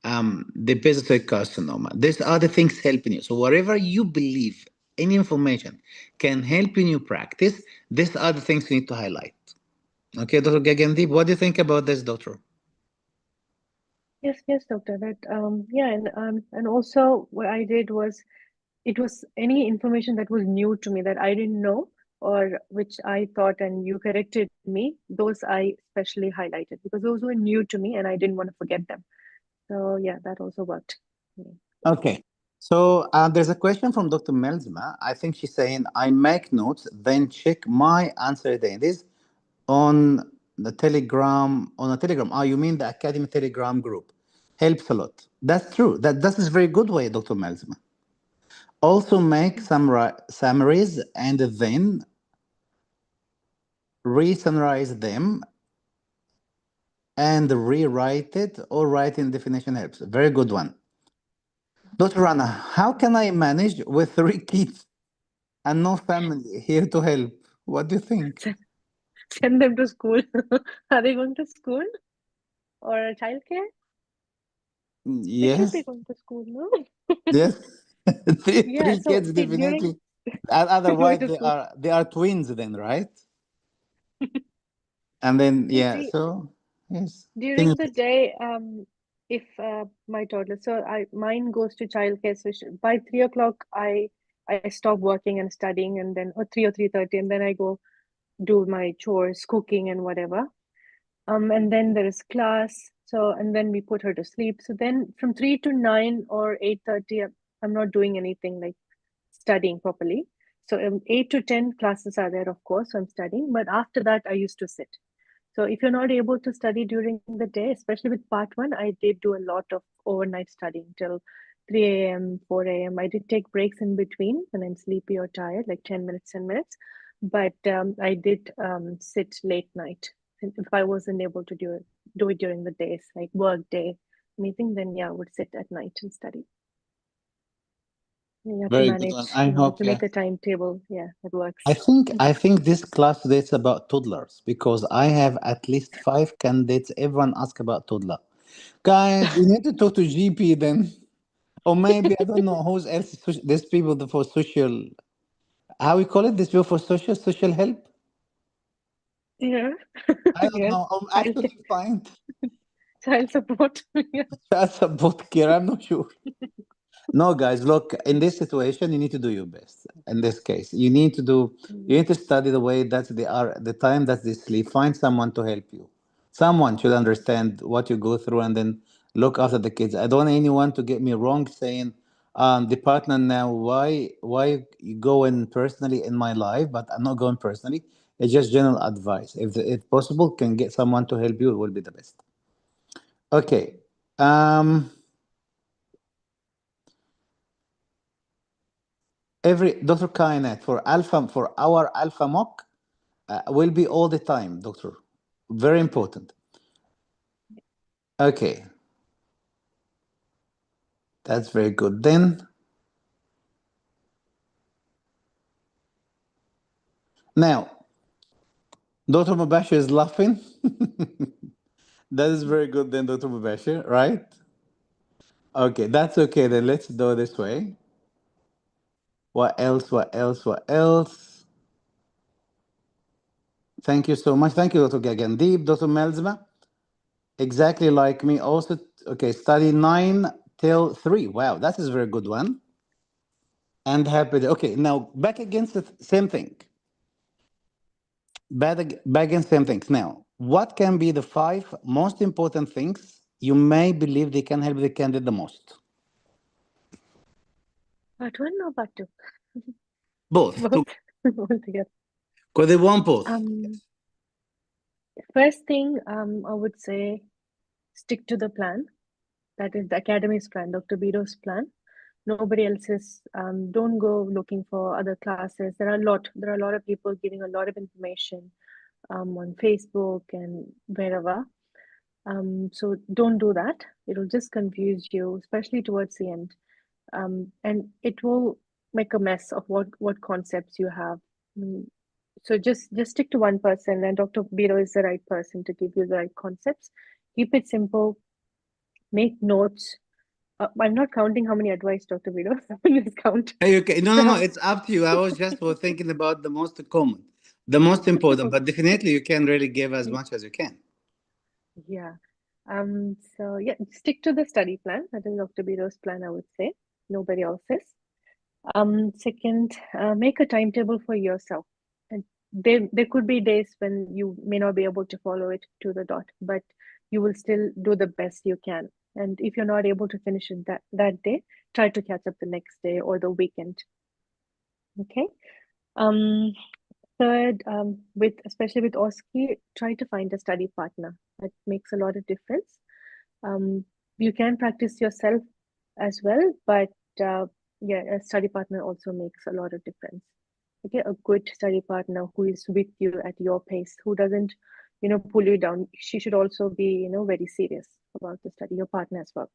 the basal cell carcinoma. These are the things helping you. So whatever you believe, any information can help in your practice, these are the things you need to highlight. Okay, Dr. Gagandeep, what do you think about this, doctor? Yes, yes, doctor. That yeah, and also what I did was it was any information that was new to me that I didn't know or which I thought and you corrected me, those I especially highlighted because those were new to me and I didn't want to forget them. So yeah, that also worked. Yeah. Okay. So there's a question from Dr. Melzma. I think she's saying, I make notes, then check my answer at the end. This on the Telegram, on a Telegram. Oh, you mean the Academy Telegram group. Helps a lot. That's true. That is a very good way, Dr. Melzma. Also make summaries and then re-summarize them and rewrite it or write in definition helps. Very good one. Dr. Rana, how can I manage with three kids and no family here to help? What do you think? Send, send them to school. Are they going to school or childcare? They should be Yes, going to school, no? yes. three, Yeah, three so kids see, during definitely. Otherwise, going to school, they are twins then, right? And then you yeah. see, So yes, things. during the day, if my toddler, so I mine goes to childcare, so by 3 o'clock, I stop working and studying, and then or 3 or 3:30, and then I go do my chores, cooking and whatever. And then there is class. So and then we put her to sleep. So then from 3 to 9 or 8:30, I'm not doing anything like studying properly. So 8 to 10 classes are there, of course. So I'm studying, but after that, I used to sit. So if you're not able to study during the day, especially with part one, I did do a lot of overnight studying till 3 a.m., 4 a.m. I did take breaks in between when I'm sleepy or tired, like 10 minutes, 10 minutes. But I did sit late night. And if I wasn't able to do it during the days, like work day, anything, then yeah, I would sit at night and study. You have to Very good one. manage, I you have hope. to Yeah. make a timetable. Yeah, that I works. think I think this class today is about toddlers because I have at least five candidates. Everyone ask about toddler. Guys, you need to talk to GP then, or maybe I don't know who's else. These people for social. How we call it? These people for social help. Yeah, I don't yes, know. I'm child actually find child support. Yeah. that's a boot care. I'm not sure. No, guys, look, in this situation, you need to do your best. In this case, you need to study the way that they are, the time that they sleep. Find someone to help you. Someone should understand what you go through and then look after the kids. I don't want anyone to get me wrong saying, the partner now, why you going personally in my life, but I'm not going personally. It's just general advice. If possible, can get someone to help you, it will be the best. Okay. Um, every Dr. Kainet for our alpha mock will be all the time, doctor. Very important. Okay, that's very good. Then now, Dr. Mubashir is laughing. That is very good, then, Dr. Mubashir, right? Okay, that's okay. Then let's do it this way. What else? What else? What else? Thank you so much. Thank you, Dr. Gagandeep, Dr. Melzma. Exactly like me. Also, okay, study 9 till 3. Wow, that is a very good one. And happy. Okay, now back against the same thing. Back against same things. Now, what can be the five most important things you may believe they can help the candidate the most? Part one or part two? Both, Both all together. because they want both. Um, First thing, I would say stick to the plan. That is the academy's plan, Dr. Biro's plan. Nobody else is. Don't go looking for other classes. There are a lot of people giving a lot of information on Facebook and wherever. So don't do that. It'll just confuse you, especially towards the end. And it will make a mess of what concepts you have. Mm, So just stick to one person, and Dr. Biro is the right person to give you the right concepts. Keep it simple. Make notes. I'm not counting how many advice Dr. Biro is count. Okay, no, no, no. So It's up to you. I was just was thinking about the most common, the most important, but definitely you can really give as much as you can. yeah. So yeah, stick to the study plan. That is Dr. Biro's plan, I would say. Nobody else's. Second, make a timetable for yourself. And there could be days when you may not be able to follow it to the dot, but you will still do the best you can. And if you're not able to finish it that day, try to catch up the next day or the weekend. Okay. Um, Third, with especially with OSCE, try to find a study partner. That makes a lot of difference. Um, you can practice yourself as well, but uh, yeah, a study partner also makes a lot of difference. Okay, a good study partner who is with you at your pace, who doesn't, pull you down. She should also be, very serious about the study, your partner as well.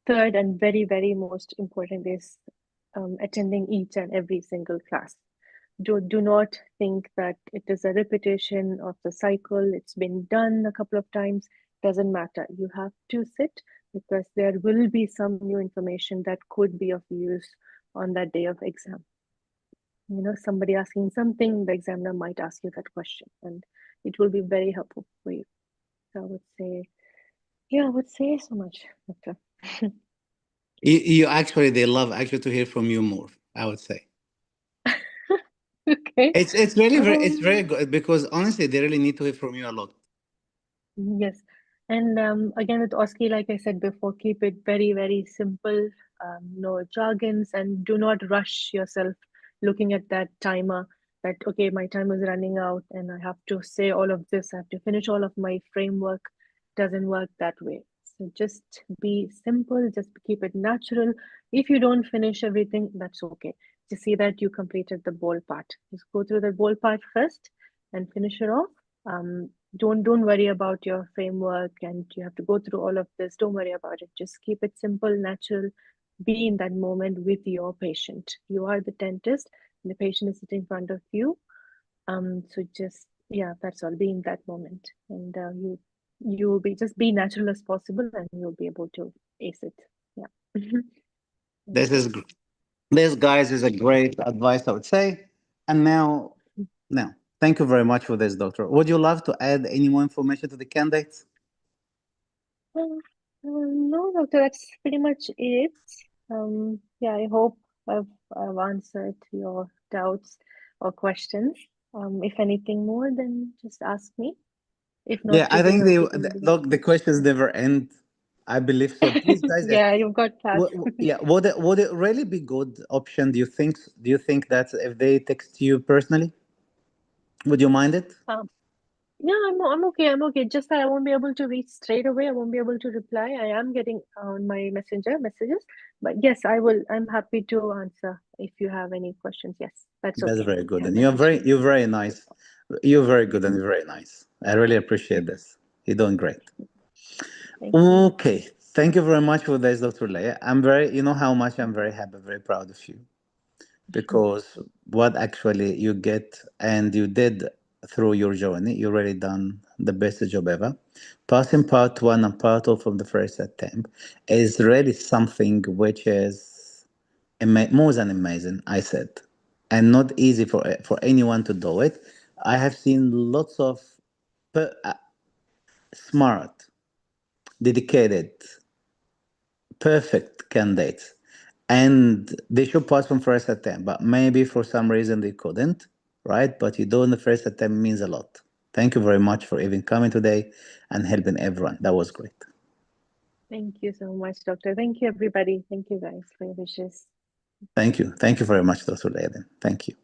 Third, and very, very most important is attending each and every single class. Do not think that it is a repetition of the cycle. It's been done a couple of times. Doesn't matter. You have to sit because there will be some new information that could be of use on that day of exam. Somebody asking something, the examiner might ask you that question, and it will be very helpful for you. So I would say, yeah, I would say so much, Doctor. You actually, they love actually to hear from you more. I would say Okay. it's really it's very Um, good because honestly, they really need to hear from you a lot. Yes. And again, with OSCE, like I said before, keep it very, very simple. No jargons, and do not rush yourself looking at that timer that, okay, my time is running out and I have to say all of this, I have to finish all of my framework. Doesn't work that way. So just be simple, just keep it natural. If you don't finish everything, that's okay. Just see that you completed the bold part. Just go through the bold part first and finish it off. Don't worry about your framework and you have to go through all of this. Don't worry about it. Just keep it simple, natural. Be in that moment with your patient. You are the dentist and the patient is sitting in front of you. So just, yeah, that's all. Be in that moment, and you will be, just be natural as possible and you'll be able to ace it. Yeah. Thank This you. is this, guys, is a great advice, I would say. And now, thank you very much for this, doctor. Would you love to add any more information to the candidates? Uh, no, doctor, that's pretty much it. Yeah, I hope I've, I've answered your doubts or questions. If anything more, then just ask me. If not, Yeah, I we think will keep in the look, the questions never end. I believe so. Please, guys, Yeah, you've got class. yeah, would it really be good option? Do you think that if they text you personally, would you mind it? Um, yeah, I'm okay. I'm okay. Just that I won't be able to reach straight away. I won't be able to reply. I am getting on my messenger messages, but yes, I will. I'm happy to answer if you have any questions. Yes, that's That's okay. very good, and Message me. you're very nice. You're very good and you're very nice. I really appreciate this. You're doing great. Thank you. Okay, thank you very much for this, Dr. Leia. I'm very, you know how much I'm very happy, very proud of you because what actually you get and you did through your journey, you really done the best job ever. Passing part one and part two from the first attempt is really something which is more than amazing. I said, and not easy for anyone to do it. I have seen lots of smart, dedicated, perfect candidates, and they should pass from first attempt, but maybe for some reason they couldn't, right? But you do in the first attempt means a lot. Thank you very much for even coming today and helping everyone. That was great. Thank you so much, Doctor. Thank you, everybody. Thank you, guys, for your wishes. Thank you. Thank you very much, Dr. Leiden. Thank you.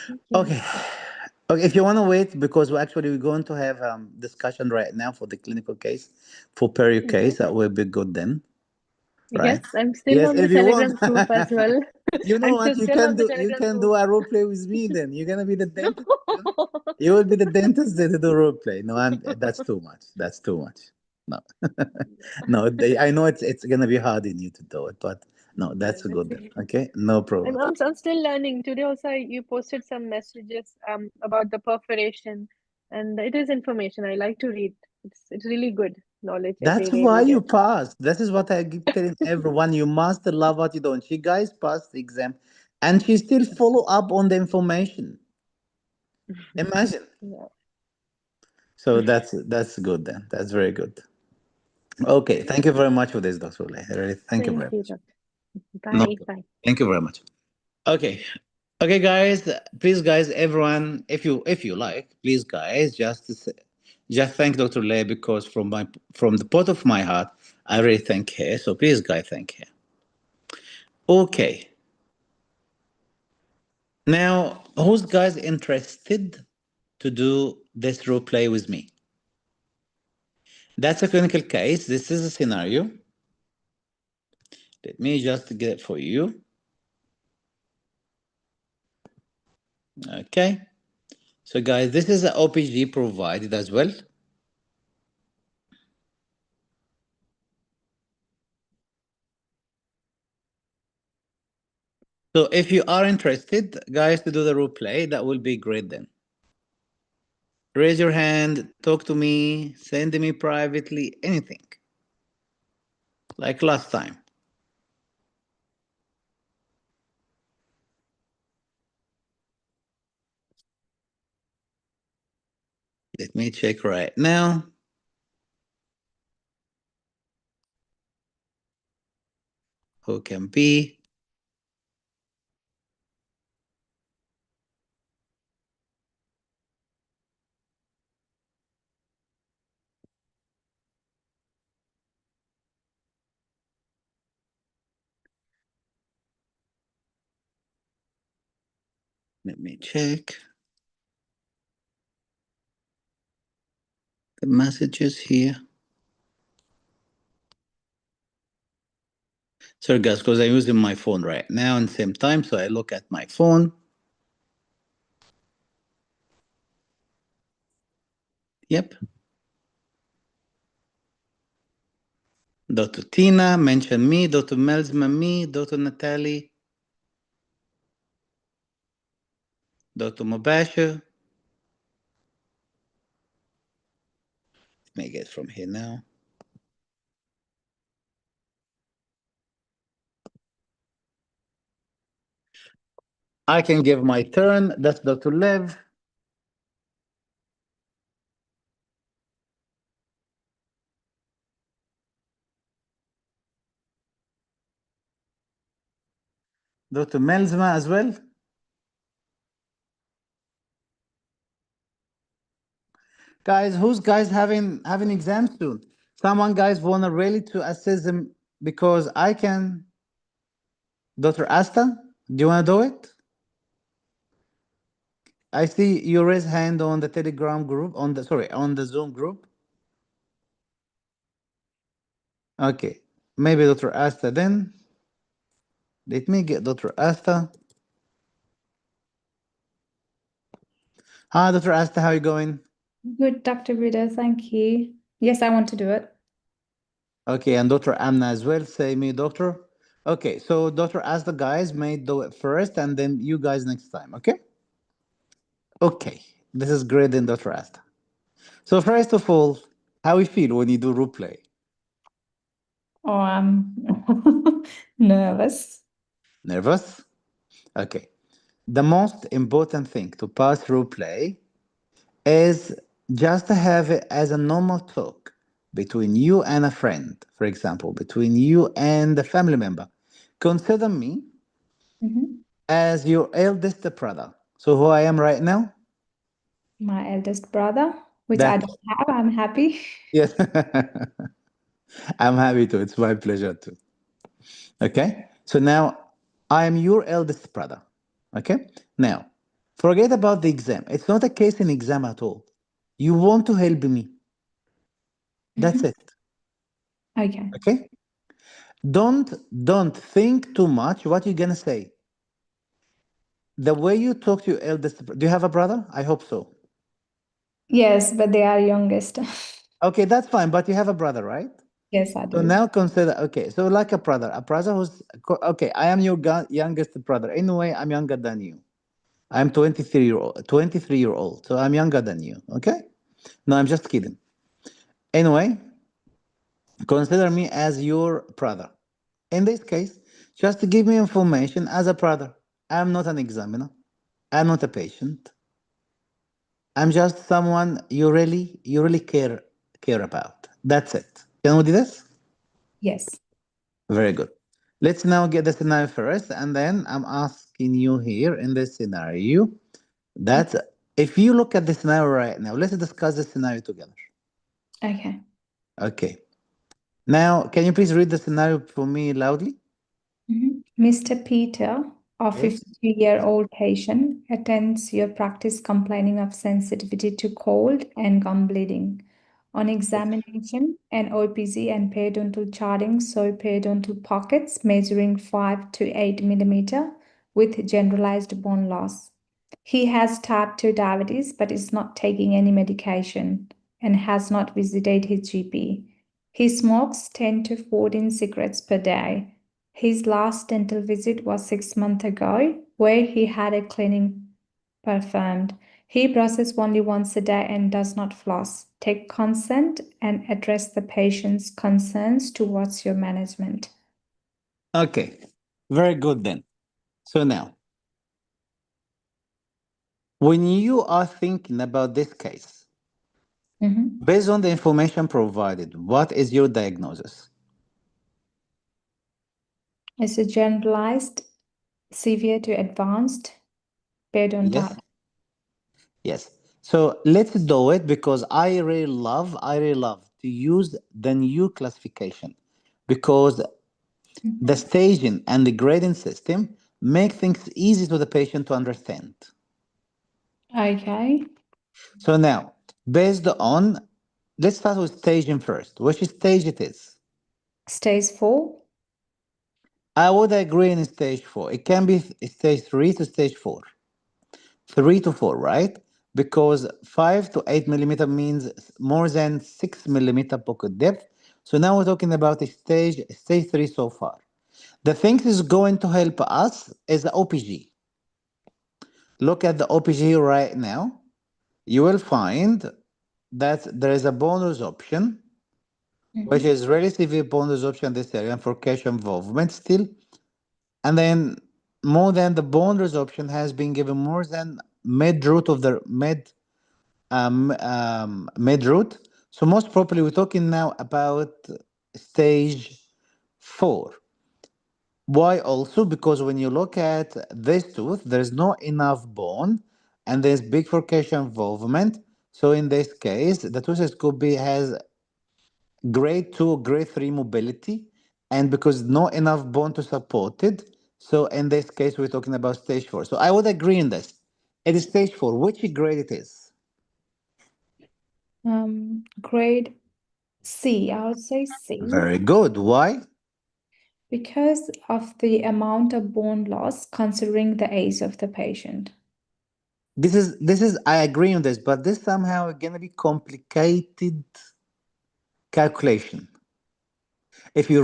Thank you. Okay. Okay, if you want to wait, because we're going to have discussion right now for the clinical case, for perio Okay. case, that will be good then. right? Yes, I'm still Yes, on the if you want. Telegram group as well. You know I'm what? still on the You Telegram can group. do a role play with me then. You're gonna be the No. dentist. You will be the dentist that do role play. No, that's too much. That's too much. No, no. I know it's gonna be hard in you to do it, but no, Yeah, that's let's good then. see. Okay, no problem I'm, at I'm, all. I'm still learning. Today also, you posted some messages about the perforation, and it is information. I like to read. It's really good knowledge every That's day why we you get. passed. This is what I keep telling everyone. You must love what you do. And she guys passed the exam, and she still follow up on the information. Imagine. Yeah. So that's good then. That's very good. Okay, thank you very much for this, Dr. Lay. Really, thank you Thank very you, much. doctor. No, Bye. problem. Bye. Thank you very much. Okay, okay, guys. Please, guys, everyone, if you like, please, guys, just thank Dr. Lay because from the bottom of my heart, I really thank her. So please, guys, thank her. Okay, now who's guys interested to do this role play with me? That's a clinical case. This is a scenario. Let me just get it for you. Okay. So, guys, this is an OPG provided as well. So, if you are interested, guys, to do the role play, that will be great then. Raise your hand, talk to me, send me privately, anything like last time. Let me check right now. Who can be? Let me check the messages here. Sorry, guys, because I'm using my phone right now and same time, so I look at my phone. Yep. Dr. Tina mentioned me, Dr. Melsma me, Dr. Natalie, Dr. Mubasher. Let me get from here now. I can give my turn. That's Dr. Lev. Dr. Melsma as well. Guys, who's guys having exams soon? Someone guys wanna really to assist them because I can. Dr. Asta, do you wanna do it? I see you raise hand on the Telegram group on the sorry on the Zoom group. Okay, maybe Dr. Asta then. Let me get Dr. Asta. Hi, Dr. Asta, how are you going? Good, Dr. Rita, thank you. Yes, I want to do it. Okay, and Dr. Amna as well. Say me, doctor. Okay, so Dr. Asta guys may do it first and then you guys next time, okay? Okay, this is great then, Dr. Asta. So first of all, how you feel when you do role play? Oh, I'm nervous. Nervous? Okay. The most important thing to pass role play is just to have it as a normal talk between you and a friend, for example, between you and a family member. Consider me Mhm. as your eldest brother. So who I am right now? My eldest brother, which I That don't have, I'm happy. yes, I'm happy to. It's my pleasure too. Okay. So now I am your eldest brother. Okay. Now forget about the exam. It's not a case in exam at all. You want to help me. That's Mhm. it. Okay. Okay. Don't think too much what you're gonna say. The way you talk to your eldest, do you have a brother? I hope so. Yes, but they are youngest. Okay, that's fine, but you have a brother, right? Yes, I So do. now consider, okay, so like a brother who's, okay, I am your youngest brother. Anyway, I'm younger than you. I'm 23 year old, so I'm younger than you, okay? No, I'm just kidding. Anyway, consider me as your brother. In this case, just give me information as a brother. I'm not an examiner. I'm not a patient. I'm just someone you really care about. That's it. Can we do this? Yes. Very good. Let's now get the scenario first, and then I'm asking you here in this scenario that if you look at the scenario right now, let's discuss the scenario together. Okay. Okay. Now, can you please read the scenario for me loudly? Mr. Peter, a Yes. 52-year-old patient, attends your practice complaining of sensitivity to cold and gum bleeding. On examination, an OPG and periodontal charting show periodontal pockets measuring 5 to 8 millimeter with generalized bone loss. He has type 2 diabetes but is not taking any medication and has not visited his GP. He smokes 10 to 14 cigarettes per day. His last dental visit was 6 months ago, where he had a cleaning performed. He brushes only once a day and does not floss. Take consent and address the patient's concerns towards your management. Okay. Very good then. So now, when you are thinking about this case, Mhm. based on the information provided, what is your diagnosis? It's a generalized, severe to advanced Yes. periodontitis. Yes. So let's do it because I really love to use the new classification because the Mhm. staging and the grading system make things easy to the patient to understand. Okay. So now, based on, let's start with staging first. Which stage it is? Stage 4. I would agree in stage four. It can be stage three to stage four. 3 to 4, right? Because 5 to 8 millimeter means more than 6 millimeter pocket depth. So now we're talking about a stage three so far. The thing is going to help us is the OPG. Look at the OPG right now. You will find that there is a bonus option, which Mhm. is relatively bonus option in this area and for cache involvement still. And then more than the bone resorption has been given more than mid root of the mid root. So most probably we're talking now about stage four. Why also? Because when you look at this tooth, there's not enough bone and there's big furcation involvement. So in this case, the tooth could be has grade 2, grade 3 mobility, and because not enough bone to support it. So in this case, we're talking about stage 4. So I would agree in this. It is stage 4. Which grade it is? Grade C, I would say C, Very good. Why? because of the amount of bone loss considering the age of the patient. This is I agree on this, but this somehow gonna be complicated calculation. If you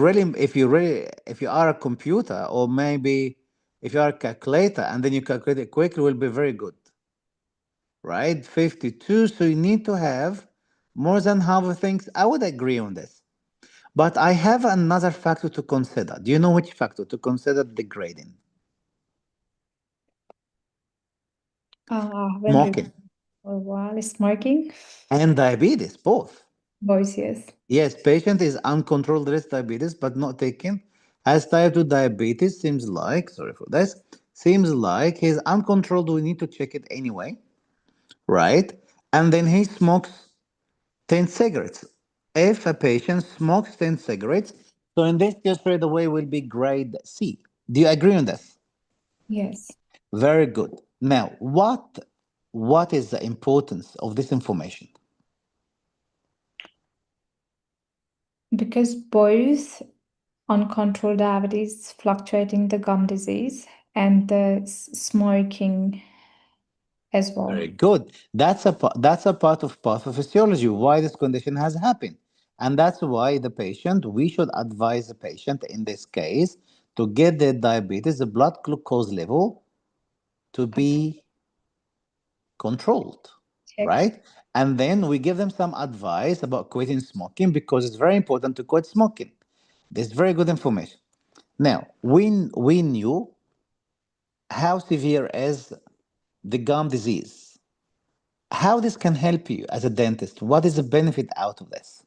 are a computer or maybe if you are a calculator and then you calculate it quickly, will be very good, right? 52. So you need to have more than half of things. I would agree on this. But I have another factor to consider. Do you know which factor to consider the grading? I haven't read Smoking for a while. Smoking? and diabetes, both. Voice, yes. Yes, patient is uncontrolled risk diabetes but not taken. Has type 2 diabetes, seems like, sorry for this, seems like he's uncontrolled. We need to check it anyway, right? And then he smokes 10 cigarettes. If a patient smokes 10 cigarettes, so in this case, straight away will be grade C. Do you agree on this? Yes. Very good. Now, what is the importance of this information? Because both uncontrolled diabetes, fluctuating the gum disease, and the smoking as well. Very good. That's a part of pathophysiology, why this condition has happened. And that's why we should advise the patient in this case to get their diabetes, the blood glucose level to be controlled, Check. right? And then we give them some advice about quitting smoking because it's very important to quit smoking. This is very good information. Now, we knew how severe is the gum disease. How this can help you as a dentist? What is the benefit out of this?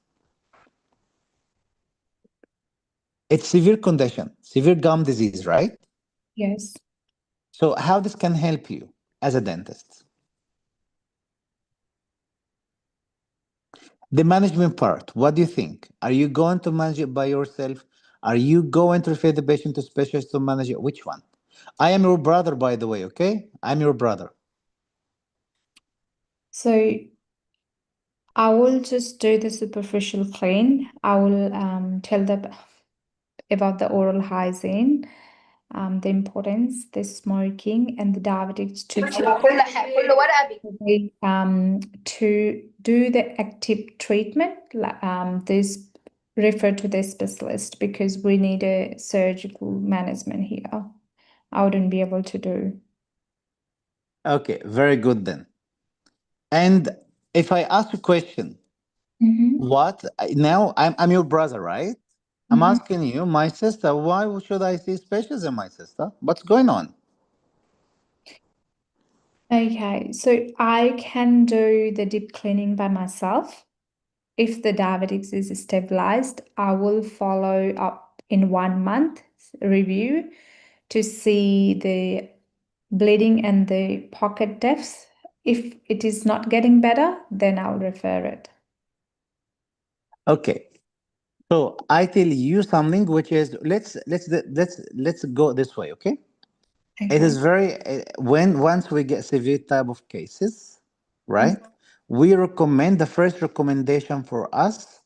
It's severe condition, severe gum disease, right? Yes. So how this can help you as a dentist? The management part, what do you think? Are you going to manage it by yourself? Are you going to refer the patient to specialists to manage it? Which one? I am your brother, by the way, okay? I'm your brother. So I will just do the superficial clean. I will tell them about the oral hygiene, the importance, the smoking, and the diabetics to do the active treatment. This refer to the specialist because we need a surgical management here. I wouldn't be able to do. Okay, very good then. And if I ask a question, Mm-hmm. what now? I'm your brother, right? I'm Mm-hmm. asking you, my sister, why should I see specialists in my sister? What's going on? Okay, so I can do the deep cleaning by myself. If the diabetes is stabilized, I will follow up in 1 month review to see the bleeding and the pocket depth. If it is not getting better, then I'll refer it. Okay, so I tell you something, which is let's go this way, okay? It Okay. is very when once we get severe type of cases, Mm. right? We recommend the first recommendation for us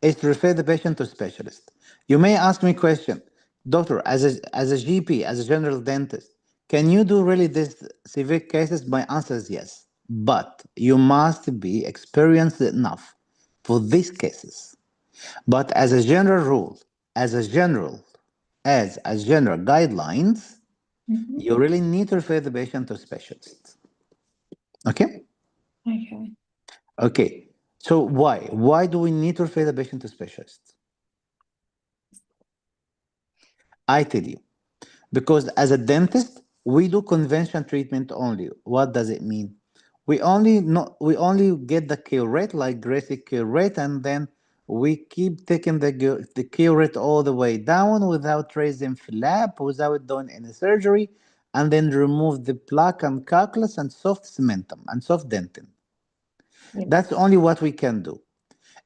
is to refer the patient to specialist. You may ask me question, doctor, as a GP, as a general dentist, can you do really this severe cases? My answer is yes, but you must be experienced enough for these cases. But as a general rule, as a general, as general guidelines, Mhm. you really need to refer the patient to specialists. Okay? Okay. Okay. So why? Why do we need to refer the patient to specialists? I tell you. Because as a dentist, we do conventional treatment only. What does it mean? We only get the cure rate like basic cure rate, and then we keep taking the cure rate all the way down without raising flap, without doing any surgery, and then remove the plaque and calculus and soft cementum and soft dentin. Yes. That's only what we can do.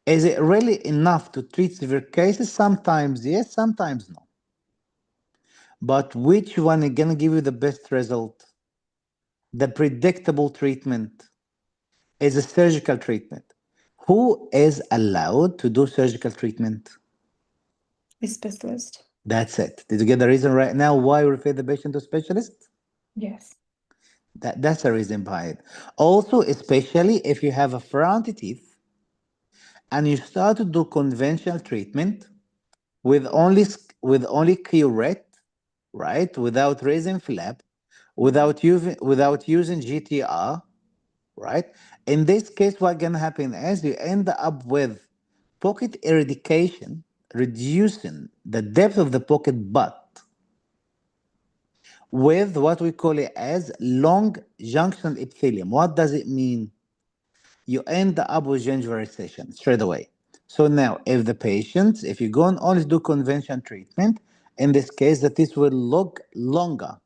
Is it really enough to treat severe cases? Sometimes yes, sometimes no. But which one is gonna give you the best result? The predictable treatment is a surgical treatment. Who is allowed to do surgical treatment? A specialist. That's it. Did you get the reason right now why we refer the patient to specialist? Yes. That's the reason behind it. Also, especially if you have a front teeth and you start to do conventional treatment with only curette, right? Without raising flap, without using GTR, right? In this case, what gonna happen is you end up with pocket eradication, reducing the depth of the pocket, but with what we call it as long junction epithelium. What does it mean? You end up with gingival recession straight away. So now, if you go and only do conventional treatment, in this case, the teeth will look longer.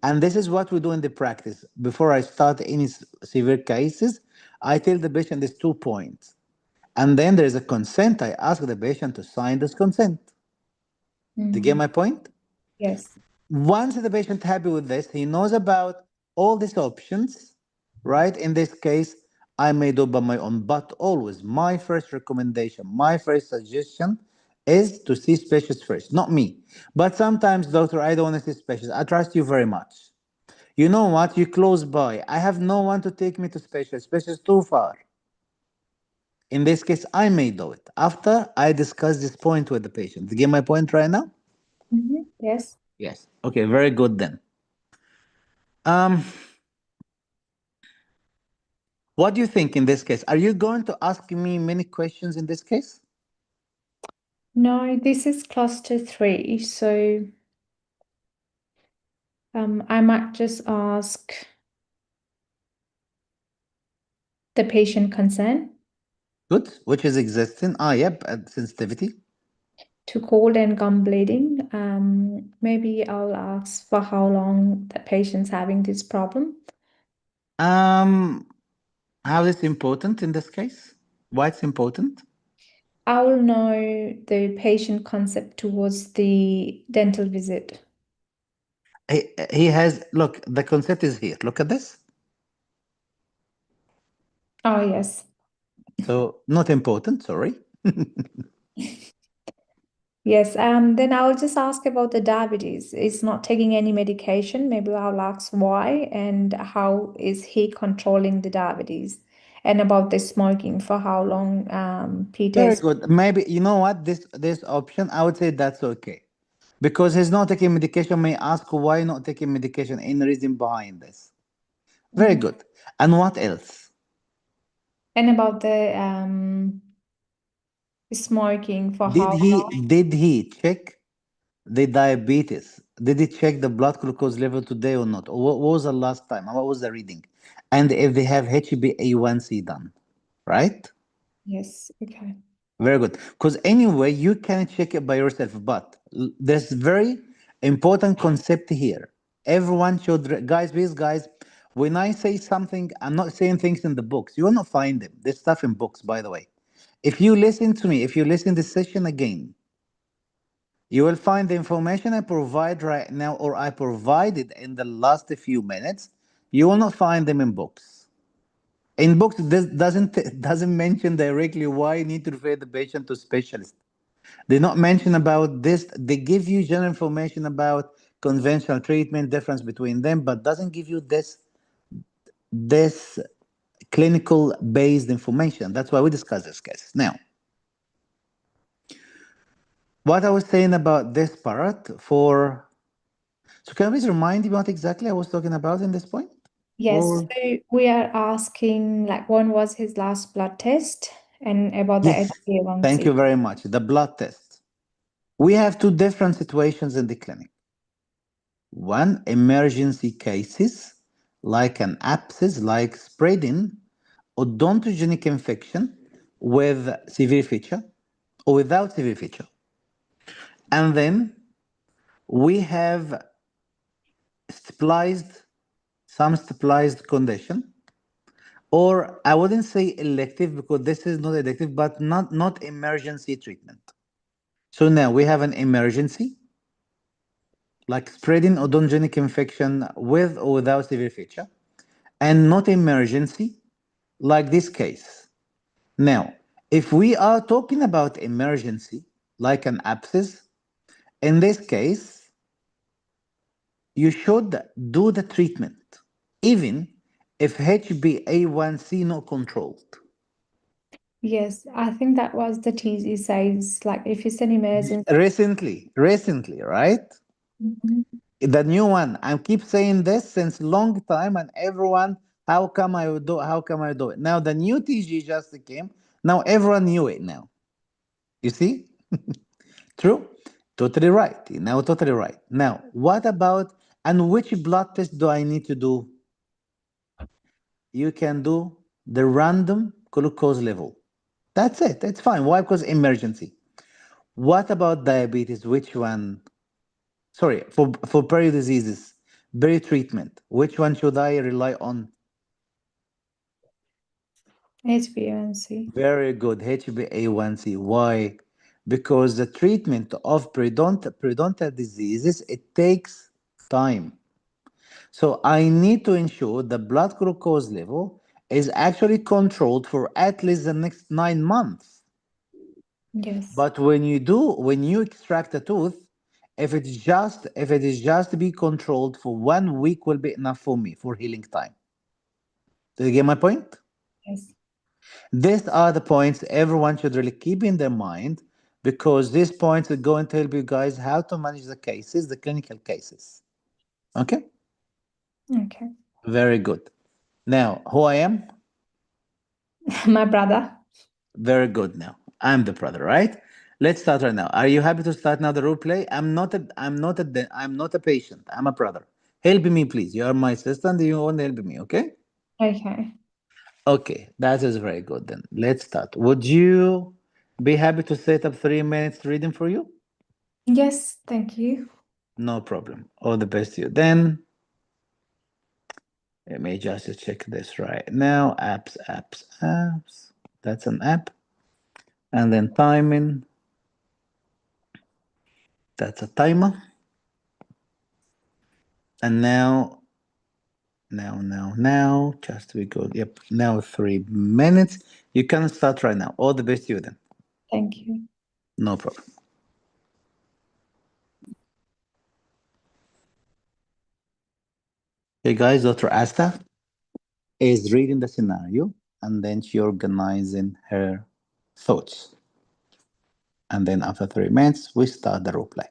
And this is what we do in the practice. Before I start any severe cases, I tell the patient there's 2 points. And then there's a consent. I ask the patient to sign this consent. Do you get Mm. my point? Yes. Once the patient happy with this, he knows about all these options, right? In this case, I may do by my own, but always my first recommendation, my first suggestion is to see specialist first, not me. But sometimes, doctor, I don't want to see specialist. I trust you very much. You know what? You close by. I have no one to take me to specialist. Specialist too far. In this case, I may do it after I discuss this point with the patient. You get my point right now? Yes. Yes. Okay, very good then. Um, what do you think in this case? Are you going to ask me many questions in this case? No, this is cluster 3, so I might just ask the patient consent Good. Which is existing. Ah, yep, sensitivity. to cold and gum bleeding. Maybe I'll ask for how long the patient's having this problem. Um, how is important in this case? Why it's important? I will know the patient concept towards the dental visit. He has, look, the concept is here. Look at this. Oh, yes. So, not important, sorry. Yes, then I'll just ask about the diabetes. Is not taking any medication. Maybe I'll ask why and how is he controlling the diabetes, and about the smoking for how long Peter Very is. good. Maybe, you know what, this option, I would say that's okay. Because he's not taking medication, may ask why not taking medication, any reason behind this. Very Mhm. good. And what else? And about the smoking for Did how he long? did he check the diabetes? Did he check the blood glucose level today or not? Or what was the last time? What was the reading? And if they have HbA1c done, right? Yes, okay. Very good. Because anyway, you can check it by yourself, but there's very important concept here. Everyone should, guys, please, guys, when I say something, I'm not saying things in the books. You will not find them. There's stuff in books, by the way. If you listen to me, if you listen this session again, you will find the information I provide right now or I provided in the last few minutes. You will not find them in books. In books, this doesn't mention directly why you need to refer the patient to specialist. They not mention about this. They give you general information about conventional treatment, difference between them, but doesn't give you this clinical based information. That's why we discuss this case. Now, what I was saying about this part for, so can you please remind me what exactly I was talking about in this point? Yes, Or so we are asking like when was his last blood test and about the yes, thank HbA1c. you very much. The blood test. We have two different situations in the clinic. One, emergency cases like an abscess, like spreading odontogenic infection with severe feature or without severe feature. And then we have stabilized, some stabilized condition, or I wouldn't say elective because this is not elective, but not emergency treatment. So now we have an emergency, like spreading odontogenic infection with or without severe feature, and not emergency, like this case. Now, if we are talking about emergency, like an abscess, in this case, you should do the treatment, even if HbA1c not controlled. Yes, I think that was the TZ says like if it's an emergency. Recently, right? Mhm. The new one. I keep saying this since long time, and everyone, how come I would do? How come I do it? Now the new TG just came. Now everyone knew it. Now you see. True. Totally right. Now, totally right. Now, what about and which blood test do I need to do? You can do the random glucose level. That's it. It's fine. Why? Because emergency. What about diabetes? Which one? Sorry, for peri diseases, peri treatment. Which one should I rely on? HbA1c. Very good. HbA1c. Why? Because the treatment of periodontal diseases, it takes time. So I need to ensure the blood glucose level is actually controlled for at least the next 9 months. Yes. But when you extract a tooth, if it is just to be controlled for 1 week will be enough for me for healing time. Do you get my point? Yes. These are the points everyone should really keep in their mind, because these points are going to help you guys how to manage the cases, the clinical cases. Okay? Okay. Very good. Now, who I am? My brother. Very good now. I'm the brother, right? Let's start right now. Are you happy to start now the role play? I'm not a patient. I'm a brother. Help me, please. You are my assistant. You want to help me, okay? Okay. Okay, that is very good then. Let's start. Would you be happy to set up 3 minutes reading for you? Yes, thank you. No problem. All the best to you. Then let me just check this right now. Apps, apps, apps. That's an app. And then timing. That's a timer. And now, just we go. Yep, now 3 minutes. You can start right now. All the best to you then. Thank you. No problem. Hey guys, Dr. Asta is reading the scenario and then she organizing her thoughts. And then after 3 minutes, we start the role play.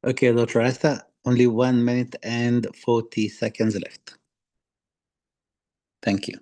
Okay, Dr. Asta, only 1 minute and 40 seconds left. Thank you.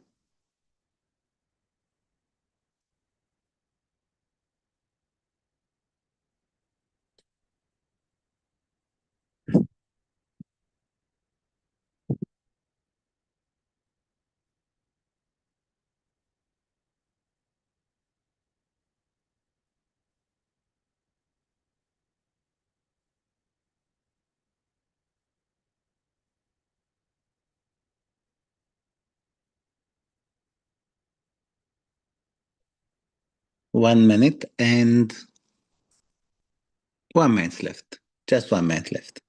1 minute and 1 minute left. Just 1 minute left.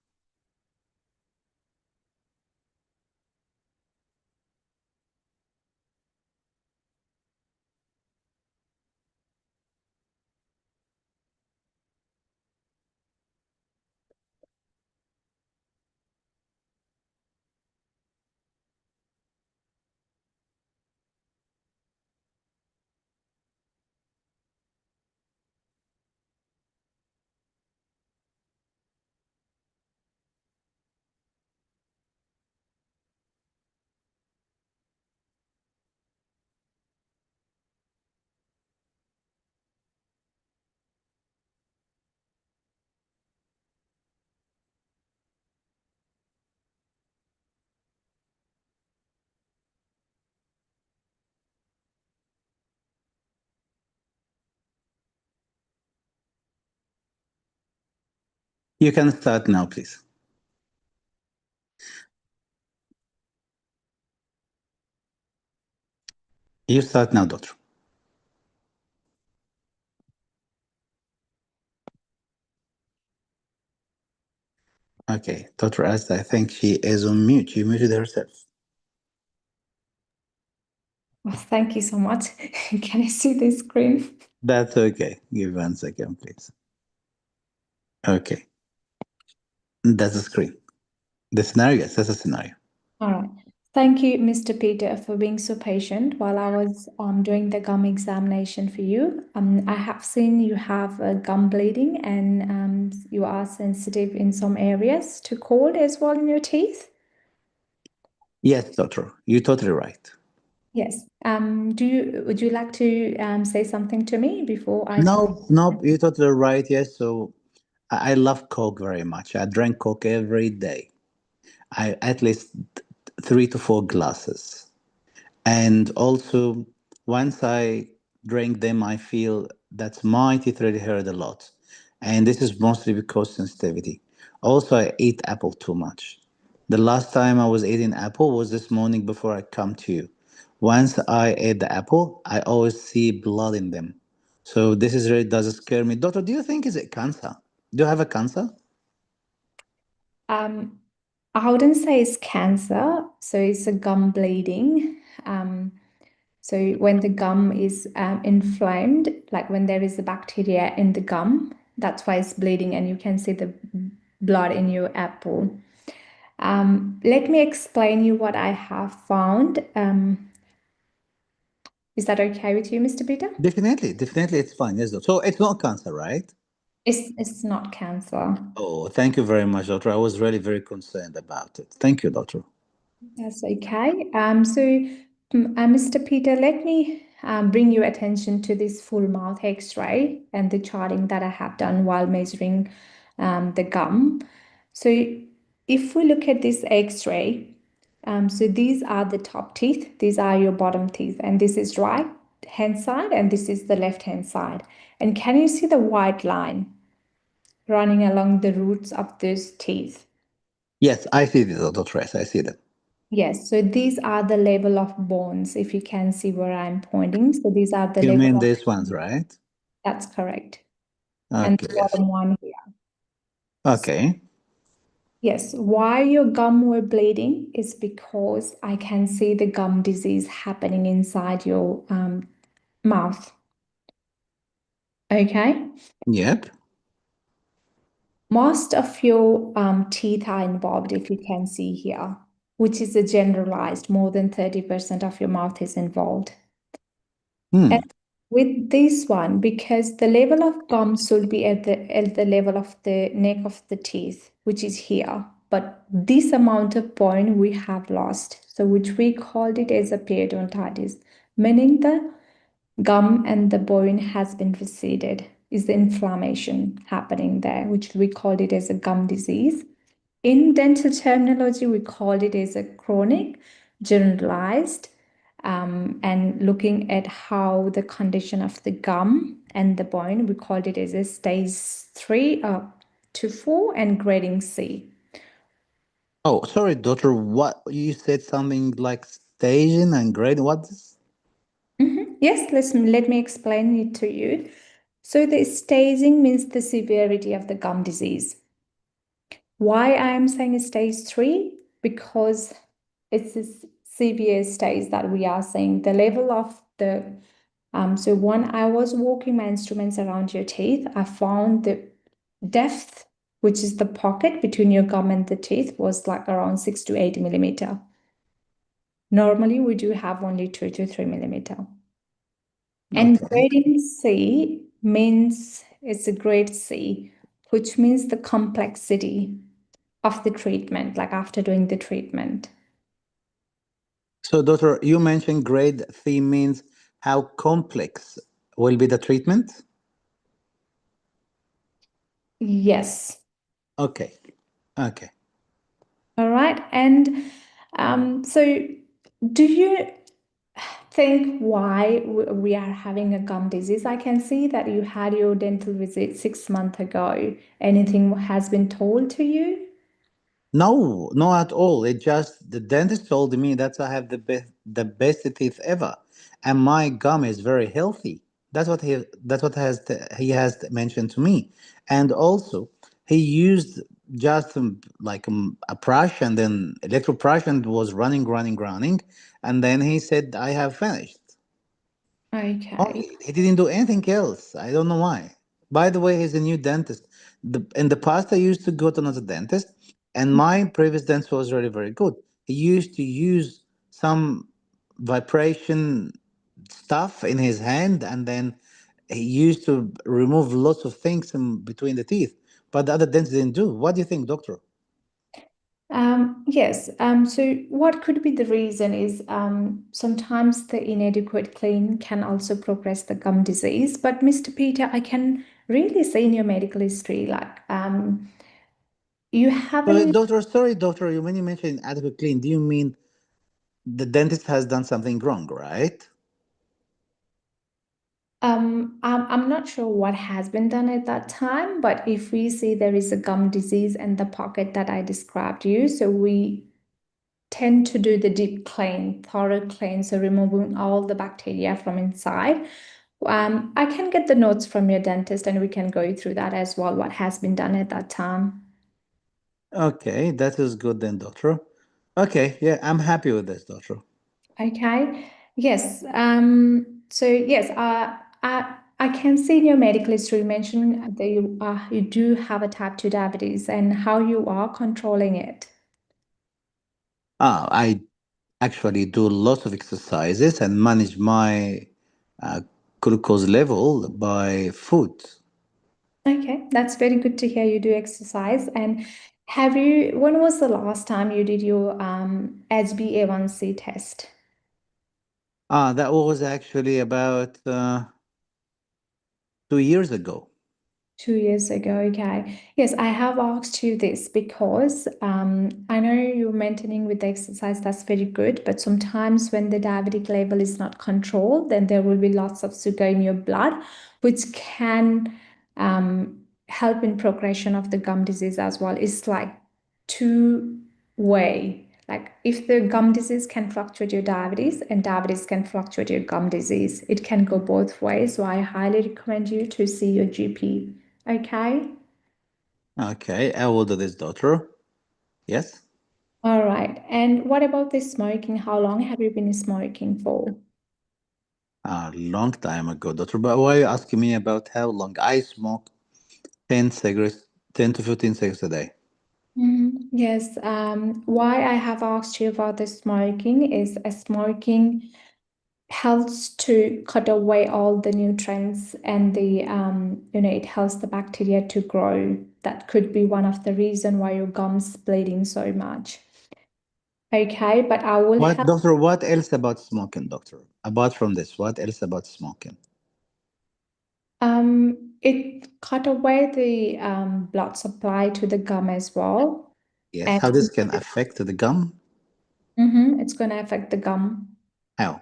You can start now, please. You start now, doctor. Okay, Dr. Asta, I think she is on mute. She muted herself. Well, thank you so much. Can I see the screen? That's okay. Give 1 second, please. Okay, that's a screen. The scenario, yes, that's a scenario. All right. Thank you, Mr. Peter, for being so patient while I was doing the gum examination for you. I have seen you have gum bleeding and you are sensitive in some areas to cold as well in your teeth. Yes, doctor, you're totally right. Yes. Would you like to say something to me before I start? No, no, you're totally right. Yes, so I love Coke very much. I drink Coke every day. I at least 3 to 4 glasses. And also, once I drink them, I feel that my teeth really hurt a lot. And this is mostly because sensitivity. Also, I eat apple too much. The last time I was eating apple was this morning before I come to you. Once I ate the apple, I always see blood in them. So this is really does scare me. Doctor, do you think is it cancer? Do you have a cancer? Um, I wouldn't say it's cancer, so it's a gum bleeding. Um, so when the gum is inflamed, like when there is a bacteria in the gum, that's why it's bleeding, and you can see the blood in your apple. Let me explain you what I have found. Is that okay with you, Mr. Peter? Definitely, definitely, it's fine. Yes, doctor. So it's not cancer, right? It's not cancer. Oh, thank you very much, doctor. I was really very concerned about it. Thank you, doctor. That's okay. Mr. Peter, let me bring your attention to this full mouth X-ray and the charting that I have done while measuring the gum. So, if we look at this X-ray, so these are the top teeth, these are your bottom teeth, and this is right hand side, and this is the left hand side. And can you see the white line running along the roots of those teeth? Yes, I see the doctor. Yes, I see them. Yes, so these are the level of bones, if you can see where I'm pointing. So these are the You level mean of, these ones, right? that's correct. And Okay, the yes. bottom one here. Okay. Yes, why your gum were bleeding is because I can see the gum disease happening inside your mouth. Okay. Yep. Most of your teeth are involved, if you can see here, which is a generalized, more than 30% of your mouth is involved. And Hmm. with this one, because the level of gum should be at the level of the neck of the teeth, which is here. But this amount of bone we have lost, so which we called it as a periodontitis, meaning the gum and the bone has been receded, is the inflammation happening there, which we called it as a gum disease. In dental terminology, we call it as a chronic, generalized, and looking at how the condition of the gum and the bone, we called it as a stage 3 to 4 and grading C. Oh, sorry, doctor. What you said something like staging and grading. What's Yes, let me explain it to you. So the staging means the severity of the gum disease. Why I am saying stage 3? Because it's a severe stage that we are saying the level of the so when I was walking my instruments around your teeth, I found the depth, which is the pocket between your gum and the teeth, was like around 6 to 8 millimeter. Normally, we do have only 2 to 3 millimeter. And okay? grading C means it's a grade C, which means the complexity of the treatment, like after doing the treatment. So, doctor, you mentioned grade C means how complex will be the treatment. Yes. Okay. Okay. All right. And so do you think why we are having a gum disease? I can see that you had your dental visit 6 months ago. Anything has been told to you? No, no at all. It just the dentist told me that I have the best teeth ever, and my gum is very healthy. That's what he has mentioned to me, and also he used just a brush and then electro brush and was running, and then he said I have finished. Okay. Only he didn't do anything else. I don't know why. By the way, he's a new dentist. In the past, I used to go to another dentist, and my previous dentist was really very good. He used to use some vibration stuff in his hand, and then he used to remove lots of things in between the teeth. But the other dentist didn't do. What do you think, doctor? Yes. So what could be the reason is sometimes the inadequate clean can also progress the gum disease. But Mr. Peter, I can really see in your medical history, like you haven't. Sorry, doctor, when you mention adequate clean, do you mean the dentist has done something wrong, right? I'm not sure what has been done at that time, but if we see there is a gum disease in the pocket that I described you, so we tend to do the deep clean, thorough clean, so removing all the bacteria from inside. I can get the notes from your dentist and we can go through that as well, what has been done at that time. Okay, that is good then, doctor. Okay, yeah, I'm happy with this, doctor. Okay. Yes. So yes, I can see in your medical history you mentioned that you do have a type 2 diabetes and how you are controlling it. I actually do lots of exercises and manage my uh, glucose level by food. Okay, that's very good to hear you do exercise. And when was the last time you did your HbA1c test? That was actually about 2 years ago. 2 years ago, okay. Yes, I have asked you this because I know you're maintaining with the exercise, that's very good, but sometimes when the diabetic level is not controlled, then there will be lots of sugar in your blood, which can help in progression of the gum disease as well. It's like two-way. Like if the gum disease can fluctuate your diabetes and diabetes can fluctuate your gum disease, it can go both ways. So I highly recommend you to see your GP. Okay. Okay, I will do this, doctor. Yes. All right. And what about the smoking? How long have you been smoking for? A long time ago, doctor. But why are you asking me about how long? I smoke 10 cigarettes, 10 to 15 cigarettes a day. Yes. Why I have asked you about the smoking is smoking helps to cut away all the nutrients and it helps the bacteria to grow. That could be one of the reason why your gums bleeding so much. Okay, but I will What, help. doctor? What else about smoking, doctor? Apart from this, what else about smoking? It cut away the blood supply to the gum as well, Yes. and How this can affect the gum? it's going to affect the gum. How?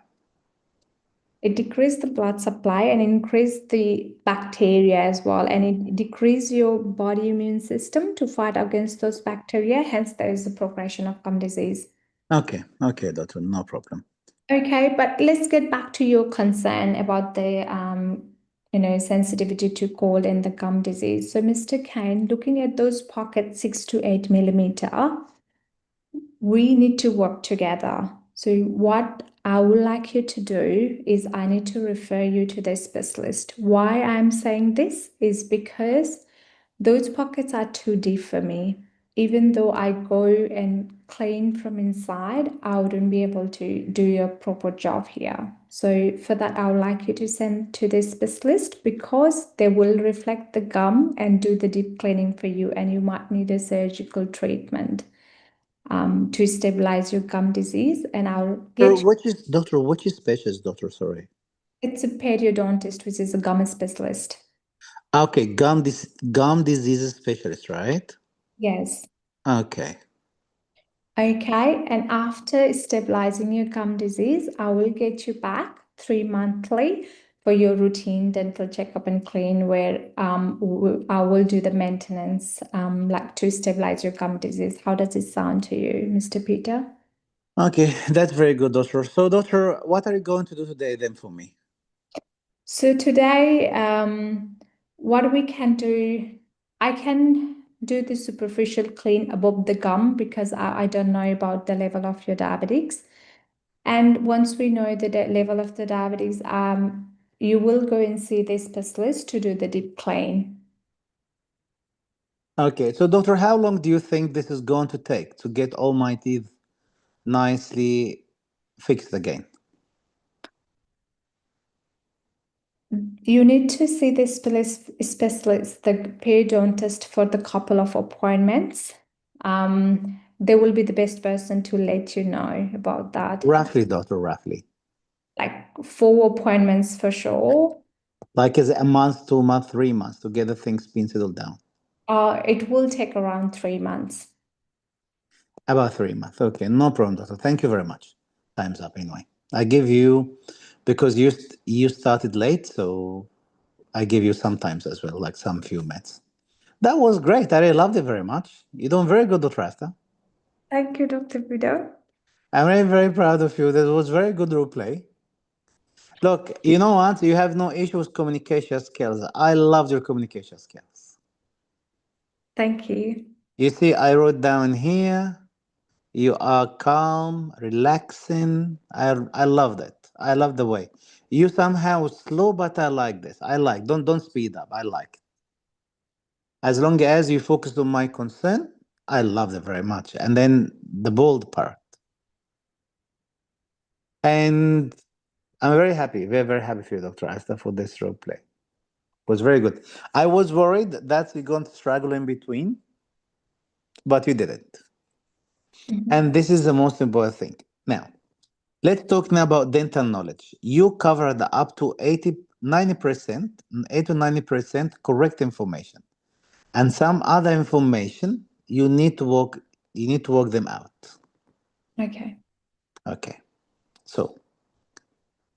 It decreases the blood supply and increase the bacteria as well, and it decrease your body immune system to fight against those bacteria. Hence, there is a progression of gum disease. Okay. Okay, doctor. No problem. Okay, but let's get back to your concern about the sensitivity to cold and the gum disease. So, Mr. Kane, looking at those pockets 6 to 8 millimeter, we need to work together. So, what I would like you to do is I need to refer you to the specialist. Why I'm saying this is because those pockets are too deep for me. Even though I go and clean from inside, I wouldn't be able to do a proper job here. So for that, I would like you to send to the specialist because they will reflect the gum and do the deep cleaning for you, and you might need a surgical treatment to stabilize your gum disease. And I'll Doctor, get you, which is specialist, doctor? Sorry. it's a periodontist, which is a gum specialist. Okay, gum disease specialist, right? Yes. Okay. Okay, and after stabilizing your gum disease, I will get you back 3 monthly for your routine dental checkup and clean, where I will do the maintenance like to stabilize your gum disease. How does it sound to you, Mr. Peter? Okay, that's very good, doctor. So, doctor, what are you going to do today then for me? So today, what we can do, I can do the superficial clean above the gum because I don't know about the level of your diabetics. And once we know the level of the diabetes, you will go and see the specialist to do the deep clean. Okay, so doctor, how long do you think this is going to take to get all my teeth nicely fixed again? You need to see the specialist, the periodontist, for the couple of appointments. they will be the best person to let you know about that. Roughly, doctor, roughly. Like 4 appointments for sure. Like is it a month, 2 months, 3 months to get the things being settled down? It will take around 3 months. About 3 months. Okay, no problem, doctor. Thank you very much. Time's up anyway. I give you because you started late, so I give you some times as well, like some few minutes. That was great. I really loved it very much. You're doing very good, Dr. Asta. Thank you, Dr. Vida. I'm very, very proud of you. That was very good role play. Look, you know what? You have no issue with communication skills. I loved your communication skills. Thank you. You see, I wrote down here. You are calm, relaxing. I love that. I love the way you somehow slow, but I like this. I like. Don't speed up. I like it. As long as you focus on my concern, I love it very much. And then the bold part. And I'm very happy, very, very happy for you, Dr. Asta, for this role play. It was very good. I was worried that you're going to struggle in between, but you didn't. Mhm. And this is the most important thing. Now, let's talk now about dental knowledge. You covered up to 90%, 80 to 90% correct information. And some other information you need to work them out. Okay. Okay. So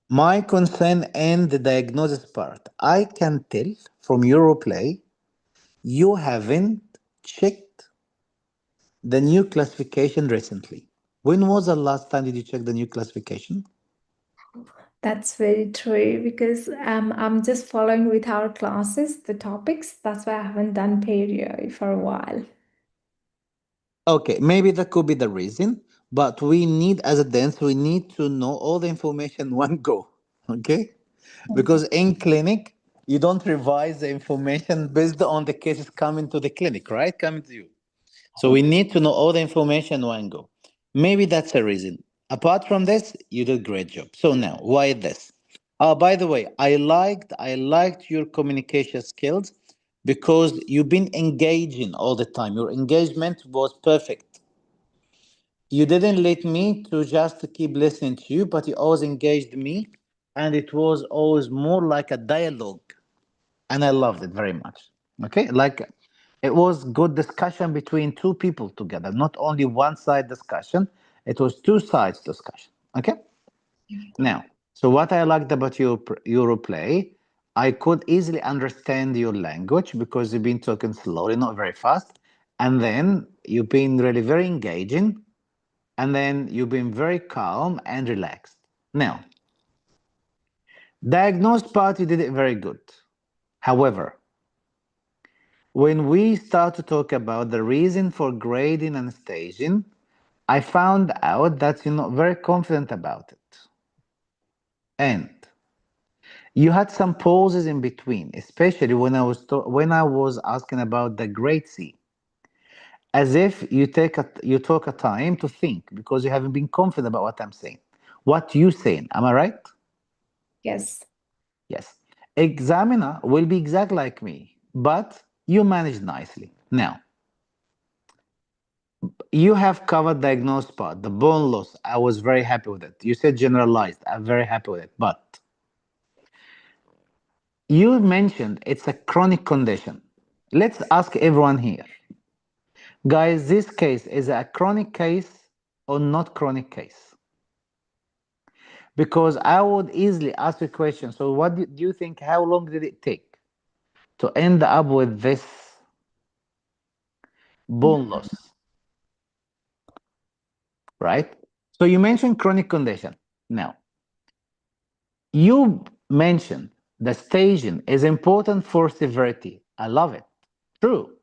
my concern and the diagnosis part, I can tell from Europlay, you haven't checked the new classification recently. When was the last time did you check the new classification? That's very true because I'm just following with our classes, the topics. That's why I haven't done perio for a while. Okay, maybe that could be the reason, but we need, as a dentist, we need to know all the information in one go. Okay? Okay. Because in clinic, you don't revise the information based on the cases coming to the clinic, right? Coming to you. So we need to know all the information in one go. Maybe that's a reason. Apart from this, you did a great job. So now, why this? By the way, I liked your communication skills because you've been engaging all the time. Your engagement was perfect. You didn't let me to just keep listening to you, but you always engaged me, and it was always more like a dialogue, and I loved it very much. Okay, like it was good discussion between two people together, not only one side discussion. It was two sides discussion. Okay, now, so what I liked about your Europlay, I could easily understand your language because you've been talking slowly, not very fast, and then you've been really very engaging, and then you've been very calm and relaxed. Now, diagnosed part, you did it very good. However, when we start to talk about the reason for grading and staging, I found out that you're not very confident about it. And you had some pauses in between, especially when I was asking about the grade C, as if you took a time to think because you haven't been confident about what I'm saying. What you saying? Am I right? Yes. Yes. Examiner will be exact like me, but you managed nicely. Now, you have covered diagnosed part, the bone loss. I was very happy with it. You said generalized. I'm very happy with it. But you mentioned it's a chronic condition. Let's ask everyone here. Guys, this case is a chronic case or not chronic case? Because I would easily ask a question. So, what do you think? How long did it take to end up with this bone loss? Right? So you mentioned chronic condition. Now, you mentioned the staging is important for severity. I love it. True.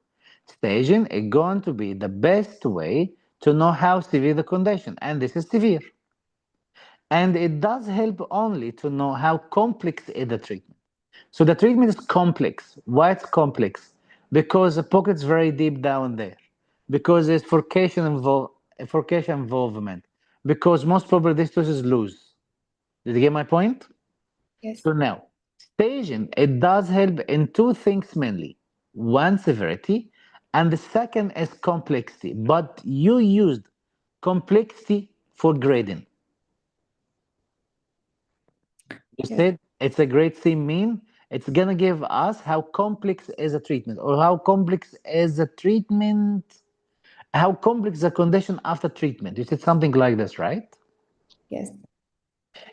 Staging is going to be the best way to know how severe the condition, and this is severe. And it does help only to know how complex is the treatment. So the treatment is complex. Why it's complex? Because the pocket's very deep down there. Because there's furcation involvement. Because most probably this tooth is loose. Did you get my point? Yes. So now, staging, it does help in two things mainly. One, severity, and the second is complexity. But you used complexity for grading. You Yes. said it's a grade C mean. It's gonna give us how complex is a treatment, or how complex is the treatment, how complex the condition after treatment. You said something like this, right? Yes.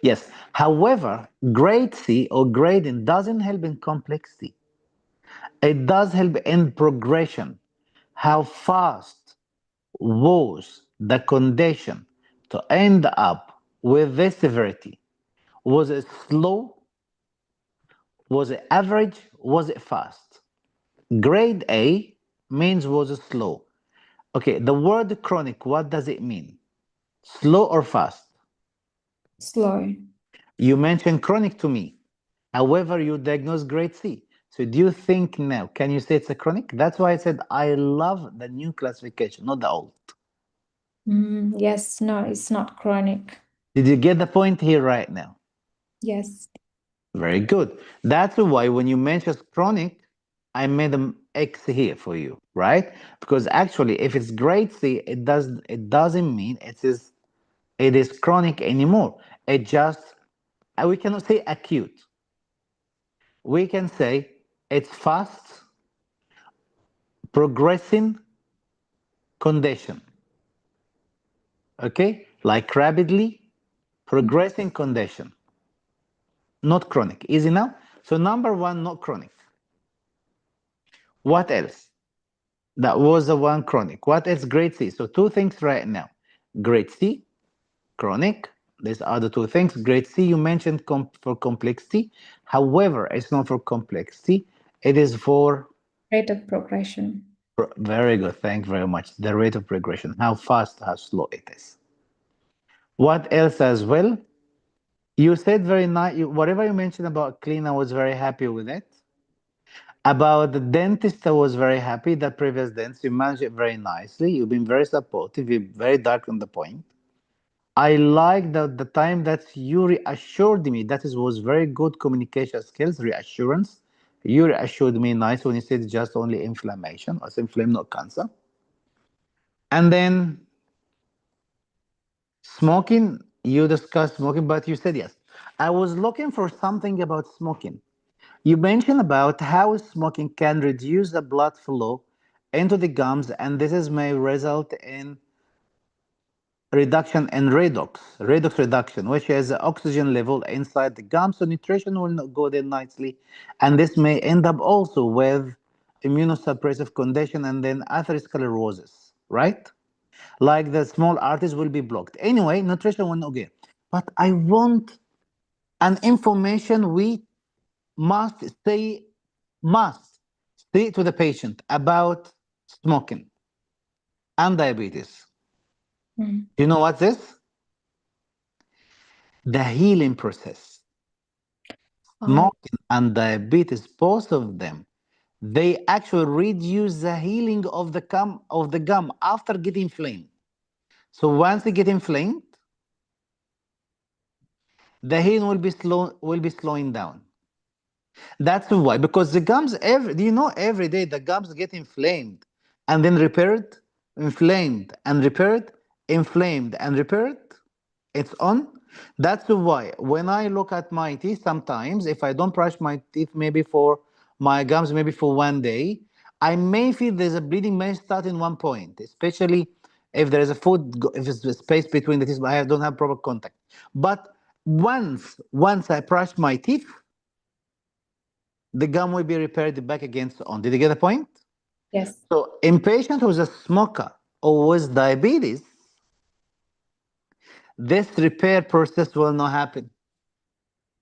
Yes. However, grade C or grading doesn't help in complexity. It does help in progression. How fast was the condition to end up with this severity? Was it slow? Was it average? Was it fast? Grade A means was slow. Okay, the word chronic, what does it mean? Slow or fast? Slow. You mentioned chronic to me. However, you diagnose grade C. So do you think now, can you say it's a chronic? That's why I said I love the new classification, not the old. Yes, no, it's not chronic. Did you get the point here right now? Yes. Very good. That's why when you mentioned chronic, I made an X here for you, right? Because actually, if it's grade C, it doesn't mean it is chronic anymore. It just we cannot say acute. We can say it's fast progressing condition. Okay, like rapidly progressing condition, not chronic. Easy now. So number one, not chronic. What else? That was the one chronic. What else? Grade C. So two things right now. Grade C, chronic. These are the two things. Grade C, you mentioned for complexity. However, it's not for complexity. It is for Rate of progression. very good. Thank you very much. The rate of progression, how fast, how slow it is. What else as well? You said very nice. Whatever you mentioned about clean, I was very happy with it. About the dentist, I was very happy. The previous dentist, you managed it very nicely. You've been very supportive. You're very dark on the point. I like the time that you reassured me. That is was very good communication skills, reassurance. You reassured me nice when you said it's just only inflammation. It's inflamed, not cancer. And then smoking, you discussed smoking, but you said yes. I was looking for something about smoking. You mentioned about how smoking can reduce the blood flow into the gums, and this is may result in reduction in redox reduction, which is the oxygen level inside the gums, so nutrition will not go there nicely, and this may end up also with immunosuppressive condition and then atherosclerosis, right? Like the small arteries will be blocked. Anyway, nutrition will not get. But I want an information we must stay must stay to the patient about smoking and diabetes. Mm. You know what this? The healing process. Oh, Smoking and diabetes, both of them, they actually reduce the healing of the gum after getting inflamed. So once they get inflamed, the healing will be slowing down. That's why, because the gums do you know every day the gums get inflamed and then repaired, inflamed and repaired, inflamed and repaired. It's on. That's why when I look at my teeth, sometimes if I don't brush my teeth, maybe for my gums, maybe for one day, I may feel there's a bleeding may start in one point, especially if there is a if it's a space between the teeth, but I don't have proper contact. But once I brush my teeth, the gum will be repaired back against on. Did you get the point? yes. So in patient who's a smoker or with diabetes, this repair process will not happen.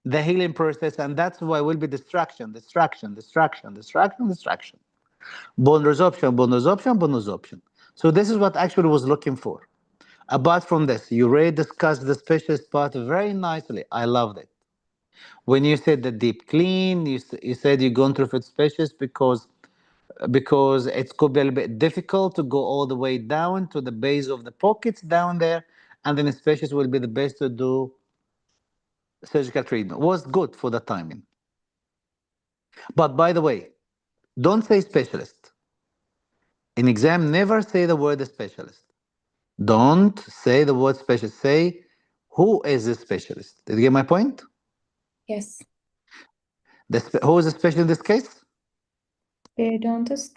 The healing process, and that's why will be distraction, distraction, distraction, distraction, distraction. Bone resorption, bone resorption, bone resorption. So this is what actually was looking for. Apart from this, you already discussed the specialist part very nicely. I loved it. When you said the deep clean, you said you're going through food specialist because it could be a little bit difficult to go all the way down to the base of the pockets down there, and then a specialist will be the best to do surgical treatment. Was good for the timing. But by the way, don't say specialist. In exam, never say the word specialist. Don't say the word specialist. Say who is the specialist. Did you get my point? Yes. Who is the specialist in this case? Periodontist.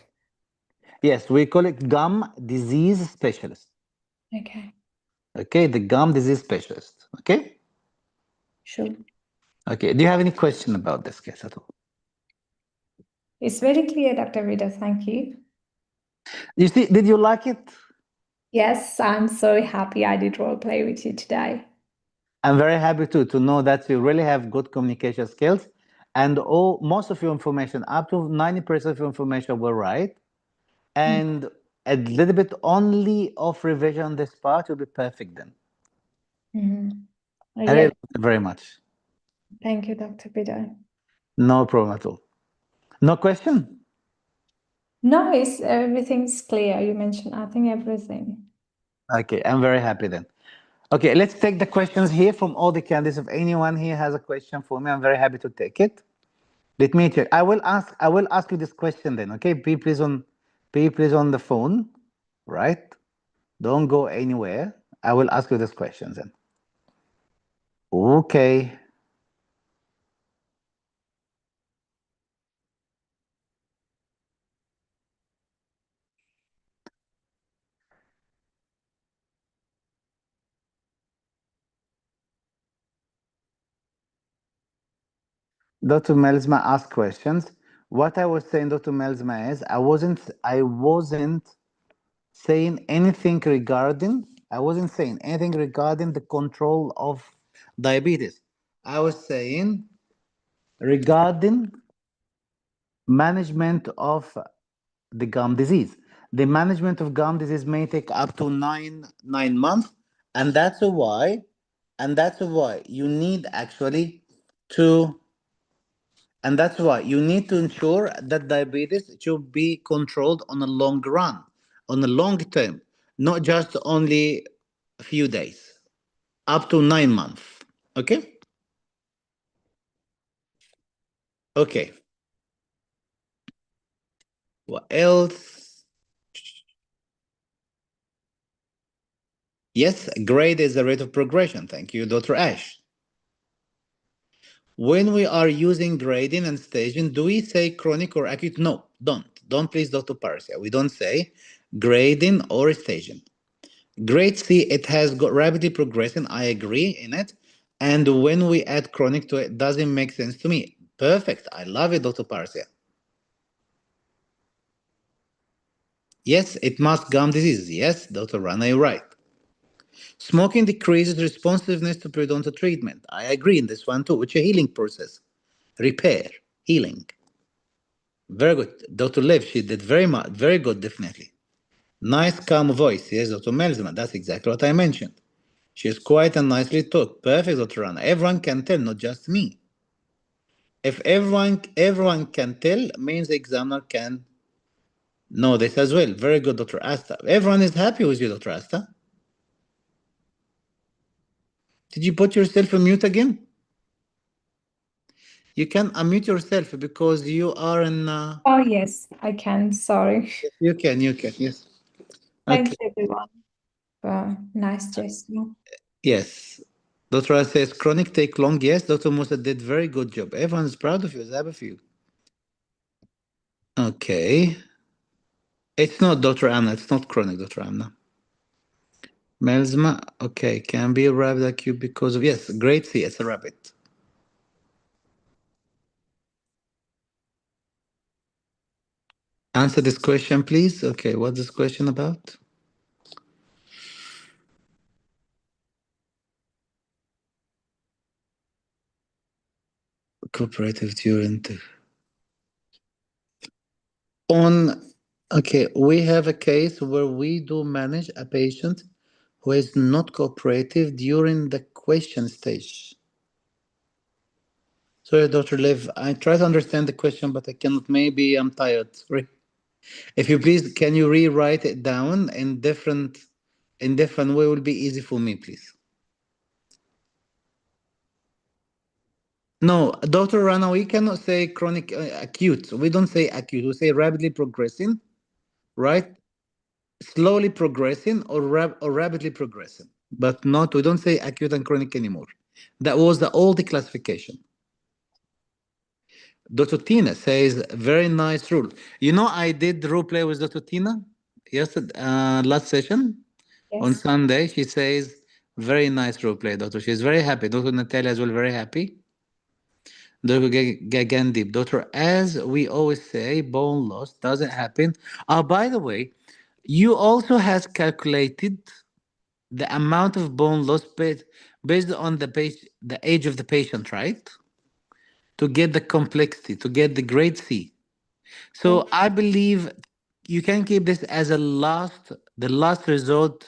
Yes, we call it gum disease specialist. Okay. Okay, the gum disease specialist. Okay. Sure. Okay. Do you have any question about this case at all? It's very clear, Dr. Vida. Thank you. You see, did you like it? Yes, I'm so happy I did role play with you today. I'm very happy to know that you really have good communication skills, and most of your information, up to 90% of your information, were right, and a little bit only of revision on this part will be perfect then. Mm-hmm. I really Yeah. like it very much. Thank you, Dr. Vida. No problem at all. No question? No, it's everything's clear. You mentioned, I think, everything. Okay, I'm very happy then. Okay, let's take the questions here from all the candidates. If anyone here has a question for me, I'm very happy to take it. Let me check. I will ask you this question then. Okay, be please on the phone, right? Don't go anywhere. I will ask you this question then. Okay. Dr. Melsma asked questions. What I was saying, Dr. Melsma, is I wasn't saying anything regarding I wasn't saying anything regarding the control of diabetes. I was saying regarding management of the gum disease. The management of gum disease may take up to nine months, and that's why you need actually to and that's why you need to ensure that diabetes should be controlled on a long run, on a long term, not just only a few days, up to 9 months. Okay? Okay. What else? Yes, grade is the rate of progression. Thank you, Dr. Ash. When we are using grading and staging, do we say chronic or acute? No, don't. Don't please, Dr. Parsia. We don't say grading or staging. Grade C, it has got rapidly progressing. I agree in it. And when we add chronic to it, doesn't make sense to me. Perfect. I love it, Dr. Parsia. Yes, it must gum disease. Yes, Dr. Rana, you're right. Smoking decreases responsiveness to periodontal treatment. I agree in this one too, which is a healing process. Repair, healing. Very good. Dr. Lev, she did very much, very good, definitely. Nice, calm voice. Yes, Dr. Melzman, that's exactly what I mentioned. She's quiet and nicely taught. Perfect, Dr. Rana. Everyone can tell, not just me. If everyone can tell, means the examiner can know this as well. Very good, Dr. Asta. Everyone is happy with you, Dr. Asta. Did you put yourself on mute again? You can unmute yourself because you are in. Oh, yes, I can. Sorry. You can, yes. Thanks, Okay, everyone, for nice gesture. yes. Dr. Asta says chronic take long. Yes, Dr. Musa did very good job. Everyone's proud of you, is happy for you. Okay. It's not Dr. Amna, it's not chronic, Dr. Amna. Melasma, okay, can be a rabbit acute because of, yes, grade C, it's a rabbit. Answer this question, please. Okay, what's this question about? Cooperative during on. Okay, we have a case where we do manage a patient who is not cooperative during the question stage. Sorry, Dr. Lev, I try to understand the question, but I cannot. Maybe I'm tired. Sorry. If you please, can you rewrite it down in different way? Will be easy for me, please. No, Dr. Rana, we cannot say chronic acute. We don't say acute. We say rapidly progressing, right? slowly progressing or rapidly progressing, but not, we don't say acute and chronic anymore. That was the old classification. Dr. Tina says, very nice rule. You know, I did role play with Dr. Tina yesterday, last session on Yes. Sunday. She says, very nice role play, doctor. She's very happy. Dr. Natalia as well, very happy. Dr. Gagandip, doctor, as we always say, bone loss doesn't happen. By the way, you also has calculated the amount of bone loss based on the age of the patient, right? To get the complexity, to get the grade C. Yes. So I believe you can keep this as the last resort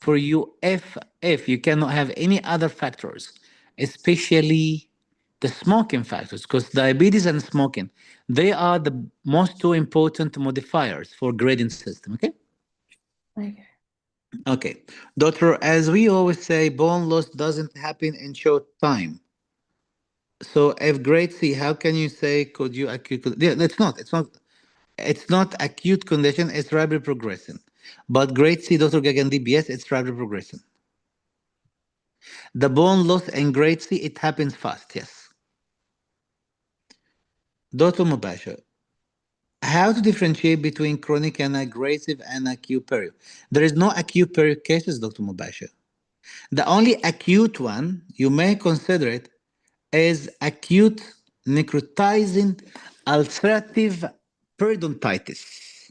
for you if you cannot have any other factors, especially the smoking factors, because diabetes and smoking, they are the most two important modifiers for grading system. Okay. Okay. Okay, doctor, as we always say, bone loss doesn't happen in short time. So if grade C, how can you say could you acute? Yeah, it's not acute condition, it's rapid progression. But grade C, Dr. Gagandhi, yes, it's rapid progression. The bone loss in grade C, it happens fast, yes. Dr. Mubashir, how to differentiate between chronic and aggressive and acute period? There is no acute period cases, Dr. Mubashir. The only acute one you may consider it is acute necrotizing ulcerative periodontitis.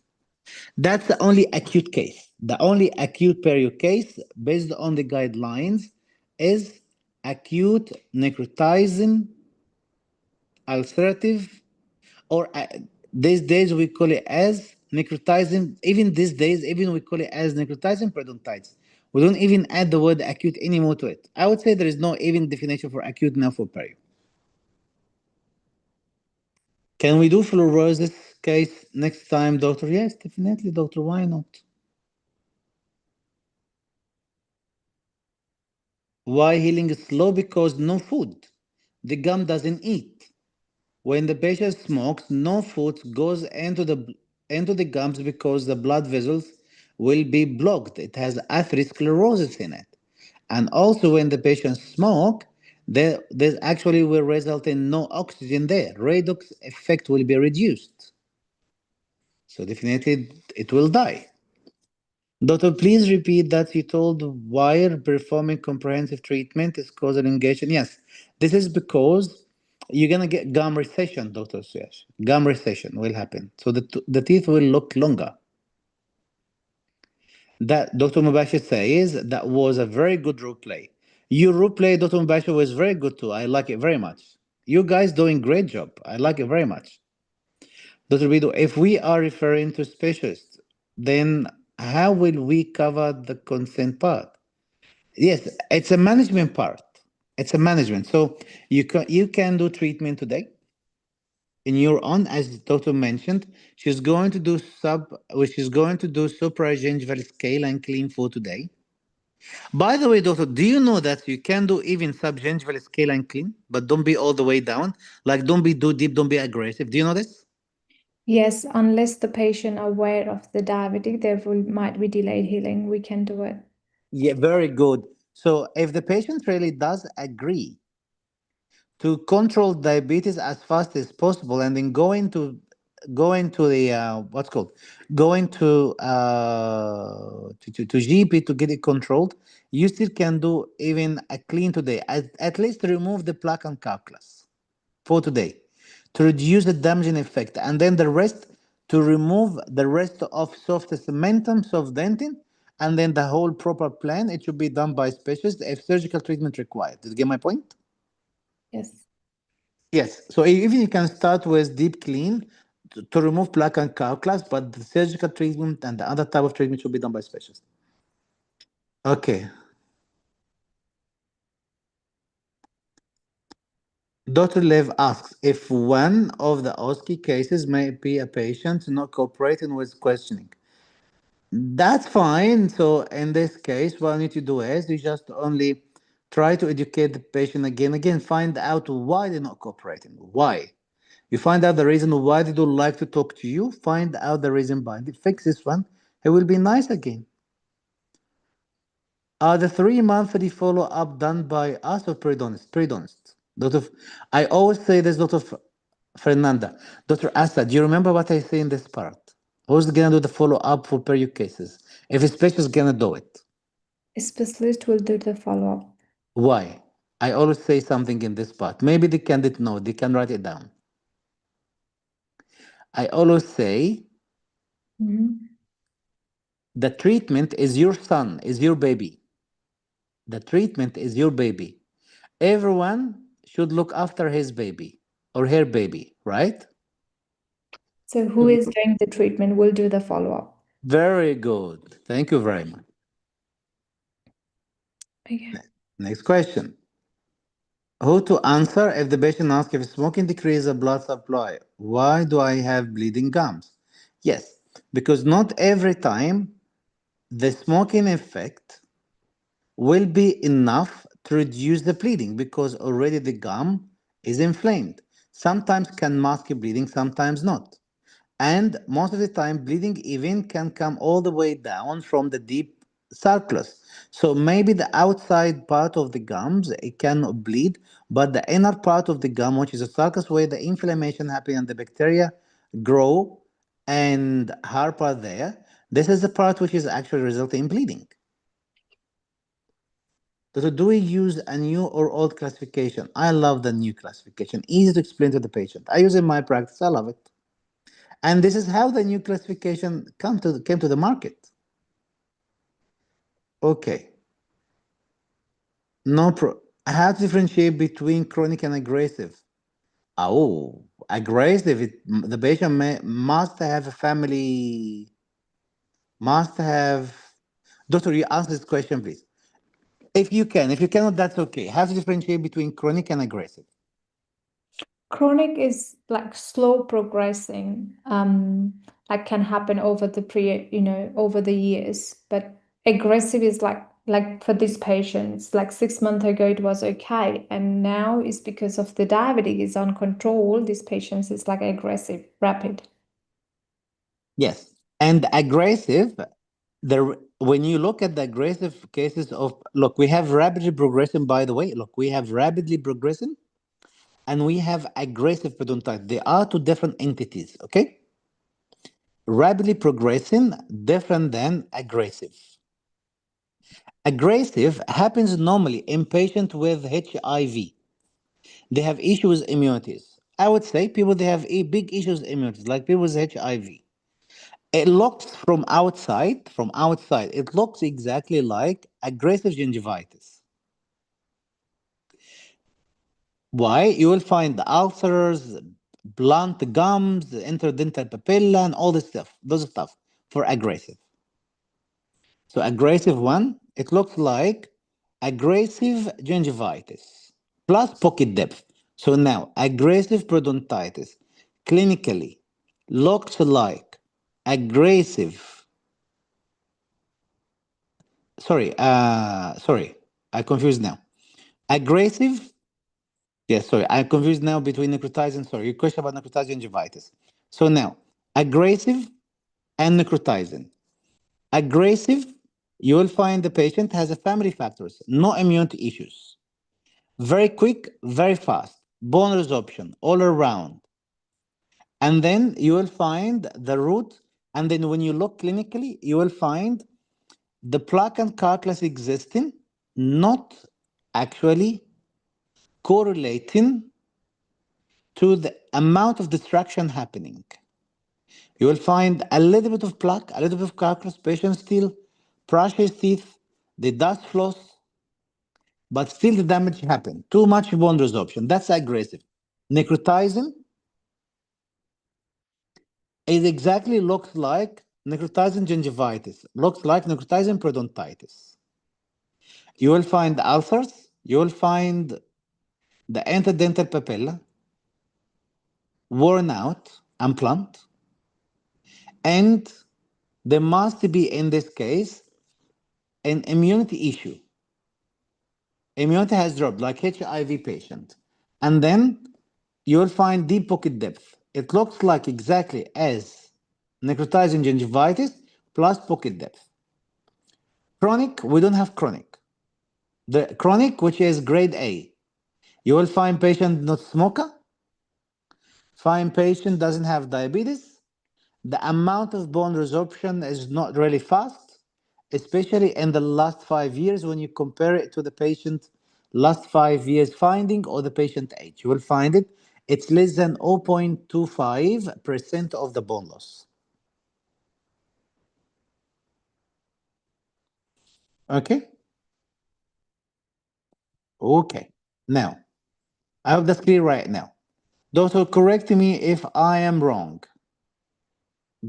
That's the only acute case. The only acute perio case based on the guidelines is acute necrotizing ulcerative, or these days we call it as necrotizing. Even these days, even we call it as necrotizing periodontitis. We don't even add the word acute anymore to it. I would say there is no even definition for acute now for perio. Can we do fluorosis case next time, doctor? Yes, definitely, doctor. Why not? Why healing is slow? Because no food. The gum doesn't eat. When the patient smokes, no food goes into the gums because the blood vessels will be blocked. It has atherosclerosis in it. And also when the patient smoke, there actually will result in no oxygen there. Redox effect will be reduced. So definitely it will die. Doctor, please repeat that you told why performing comprehensive treatment is causal engagement. Yes, this is because you're gonna get gum recession, Doctor Suyash. Gum recession will happen, so the teeth will look longer. That Dr. Mubashir says that was a very good role play. Your role play, Dr. Mubashir, was very good too. I like it very much. You guys doing great job. I like it very much. Dr. Bido, if we are referring to specialists, then how will we cover the consent part? Yes, it's a management part. It's a management. So you can do treatment today in your own, as doctor mentioned. She's going to do supragingival scale and clean for today. By the way, doctor, do you know that you can do even subgingival scale and clean, but don't be all the way down. Like don't be too deep, don't be aggressive. Do you know this? Yes, unless the patient aware of the diabetic, there might be delayed healing. We can do it. Yeah, very good. So if the patient really does agree to control diabetes as fast as possible and then going to the what's called going to GP to get it controlled, you still can do even a clean today, at least remove the plaque and calculus for today to reduce the damaging effect, and then the rest to remove the rest of soft cementum, soft dentin, and then the whole proper plan. It should be done by specialists if surgical treatment required. Did you get my point? Yes. Yes. So even you can start with deep clean to remove plaque and calculus, but the surgical treatment and the other type of treatment should be done by specialists. Okay. Dr. Lev asks if one of the OSCE cases may be a patient not cooperating with questioning. That's fine. So in this case, what I need to do is you just only try to educate the patient again, find out why they're not cooperating. Why? You find out the reason why they don't like to talk to you, find out the reason behind it, fix this one, he will be nice again. Are the 3 monthly follow up done by us or periodontist? Periodontist. I always say this, Fernanda. Dr. Assad, do you remember what I say in this part? Who's gonna do the follow up for perio cases? If a specialist gonna do it. A specialist will do the follow-up. Why? I always say something in this part. Maybe the candidate know, they can write it down. I always say Mhm. the treatment is your son, is your baby. The treatment is your baby. Everyone should look after his baby or her baby, right? So who is doing the treatment will do the follow-up. Very good. Thank you very much. Okay. Next question. Who to answer if the patient asks if smoking decreases the blood supply? Why do I have bleeding gums? Yes, because not every time the smoking effect will be enough to reduce the bleeding because already the gum is inflamed. Sometimes can mask bleeding, sometimes not. And most of the time, bleeding even can come all the way down from the deep sulcus. So maybe the outside part of the gums it cannot bleed, but the inner part of the gum, which is the sulcus, where the inflammation happens and the bacteria grow and harbor there, this is the part which is actually resulting in bleeding. So do we use a new or old classification? I love the new classification. Easy to explain to the patient. I use it in my practice. I love it. And this is how the new classification came to the market. Okay. No pro. How to differentiate between chronic and aggressive? Oh, aggressive. The patient must have a family. Must have. Doctor, you answer this question, please. If you can. If you cannot, that's okay. How to differentiate between chronic and aggressive? Chronic is like slow progressing, like can happen over the over the years. But aggressive is like for these patients, like 6 months ago it was okay, and now it's because of the diabetes uncontrolled. These patients is like aggressive, rapid. Yes. And aggressive, when you look at the aggressive cases of, look, we have rapidly progressing, by the way. Look, we have rapidly progressing and we have aggressive periodontitis. They are two different entities, okay? Rapidly progressing, different than aggressive. Aggressive happens normally in patients with HIV. They have issues with immunities. I would say people they have big issues with immunities, like people with HIV. It looks from outside, it looks exactly like aggressive gingivitis. Why? You will find the ulcers, blunt gums, interdental papilla, and all this stuff. Those stuff for aggressive. So aggressive one, it looks like aggressive gingivitis plus pocket depth. So now aggressive periodontitis clinically looks like aggressive. Sorry, I confused now. Aggressive. Yes, sorry, I'm confused now between necrotizing. Sorry, your question about necrotizing gingivitis. So now, aggressive and necrotizing. Aggressive, you will find the patient has a family factors, no immune issues. Very quick, very fast, bone resorption all around. And then you will find the root. And then when you look clinically, you will find the plaque and calculus existing, not actually correlating to the amount of distraction happening. You will find a little bit of plaque, a little bit of calculus, patient still brush his teeth, the dust floss, but still the damage happened. Too much bone resorption. That's aggressive. Necrotizing is exactly looks like necrotizing gingivitis, looks like necrotizing periodontitis. You will find ulcers, you will find the interdental papilla worn out and blunt, and there must be in this case an immunity issue. Immunity has dropped, like HIV patient. And then you'll find deep pocket depth. It looks like exactly as necrotizing gingivitis plus pocket depth. Chronic, we don't have chronic. The chronic, which is grade A, you will find patient not smoker, find patient doesn't have diabetes. The amount of bone resorption is not really fast, especially in the last 5 years when you compare it to the patient last 5 years finding or the patient age. You will find it. It's less than 0.25% of the bone loss. Okay? Okay. Now, I have that's clear right now. Doctor, correct me if I am wrong.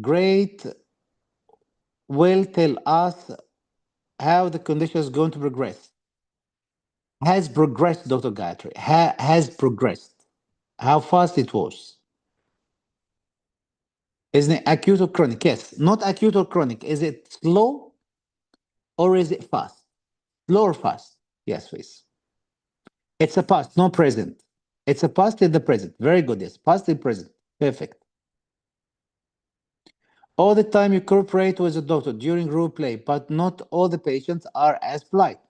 Great will tell us how the condition is going to progress. Has progressed, Dr. Gayatri. Has progressed. How fast it was. Isn't it acute or chronic? Yes. Not acute or chronic. Is it slow or is it fast? Slow or fast? Yes, please. It's a past, no present. It's a past in the present. Very good. Yes. Past in present. Perfect. All the time you cooperate with the doctor during role play, but not all the patients are as polite.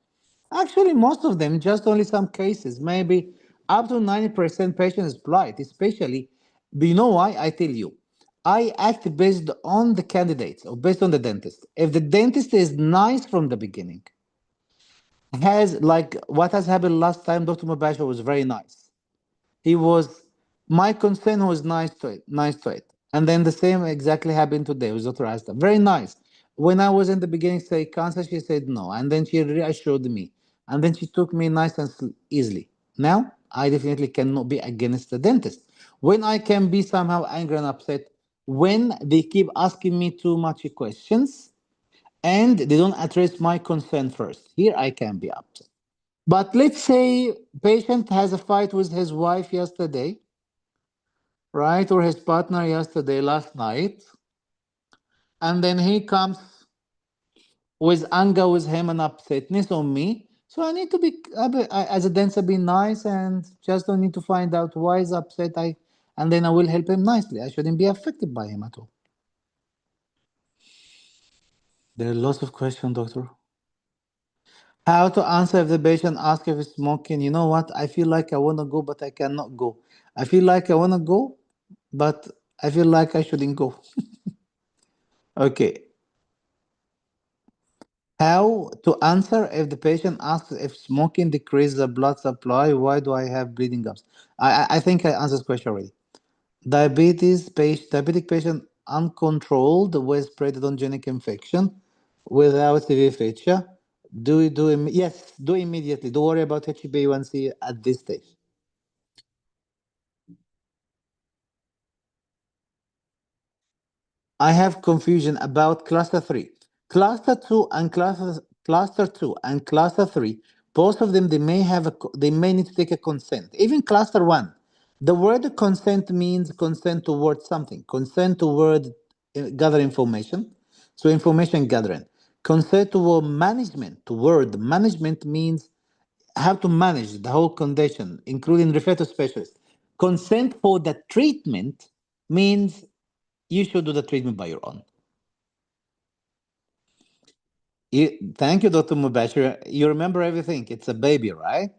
Actually, most of them, just only some cases, maybe up to 90% patients is polite, especially, but you know why? I tell you. I act based on the candidates or based on the dentist. If the dentist is nice from the beginning, has like what has happened last time, Dr. Mubashir was very nice. He was my concern was nice to it. And then the same exactly happened today with Dr. Asta. Very nice. When I was in the beginning say cancer, she said no. And then she reassured me. And then she took me nice and easily. Now I definitely cannot be against the dentist. When I can be somehow angry and upset, when they keep asking me too much questions and they don't address my concern first. Here I can be upset. But let's say patient has a fight with his wife yesterday, right, or his partner yesterday, last night, and then he comes with anger with him and upsetness on me. So I need to be, as a dancer, be nice and just don't need to find out why he's upset. And then I will help him nicely. I shouldn't be affected by him at all. There are lots of questions, doctor. How to answer if the patient asks if it's smoking? You know what? I feel like I want to go, but I cannot go. I feel like I want to go, but I feel like I shouldn't go. Okay. How to answer if the patient asks if smoking decreases the blood supply? Why do I have bleeding gums? I think I answered this question already. Diabetic patient uncontrolled with periodontal infection without severe feature. Yes, do immediately. Don't worry about HbA1c at this stage. I have confusion about cluster 3. Cluster 2 and cluster 3, both of them they may have they may need to take a consent. Even cluster 1, the word consent means consent toward something. Consent toward gather information. So information gathering. Consent toward management. Toward management means how to manage the whole condition, including refer to specialist. Consent for the treatment means you should do the treatment by your own. Thank you, Dr. Mubashir. You remember everything. It's a baby, right?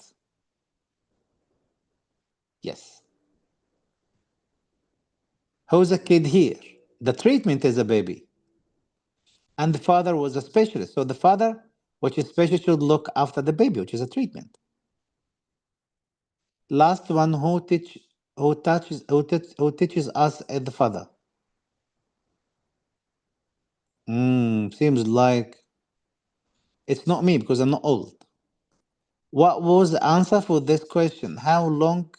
Yes. Who's a kid here? The treatment is a baby. And the father was a specialist. So the father, which is specialist, should look after the baby, which is a treatment. Last one who teaches us is the father. Seems like it's not me because I'm not old. What was the answer for this question? How long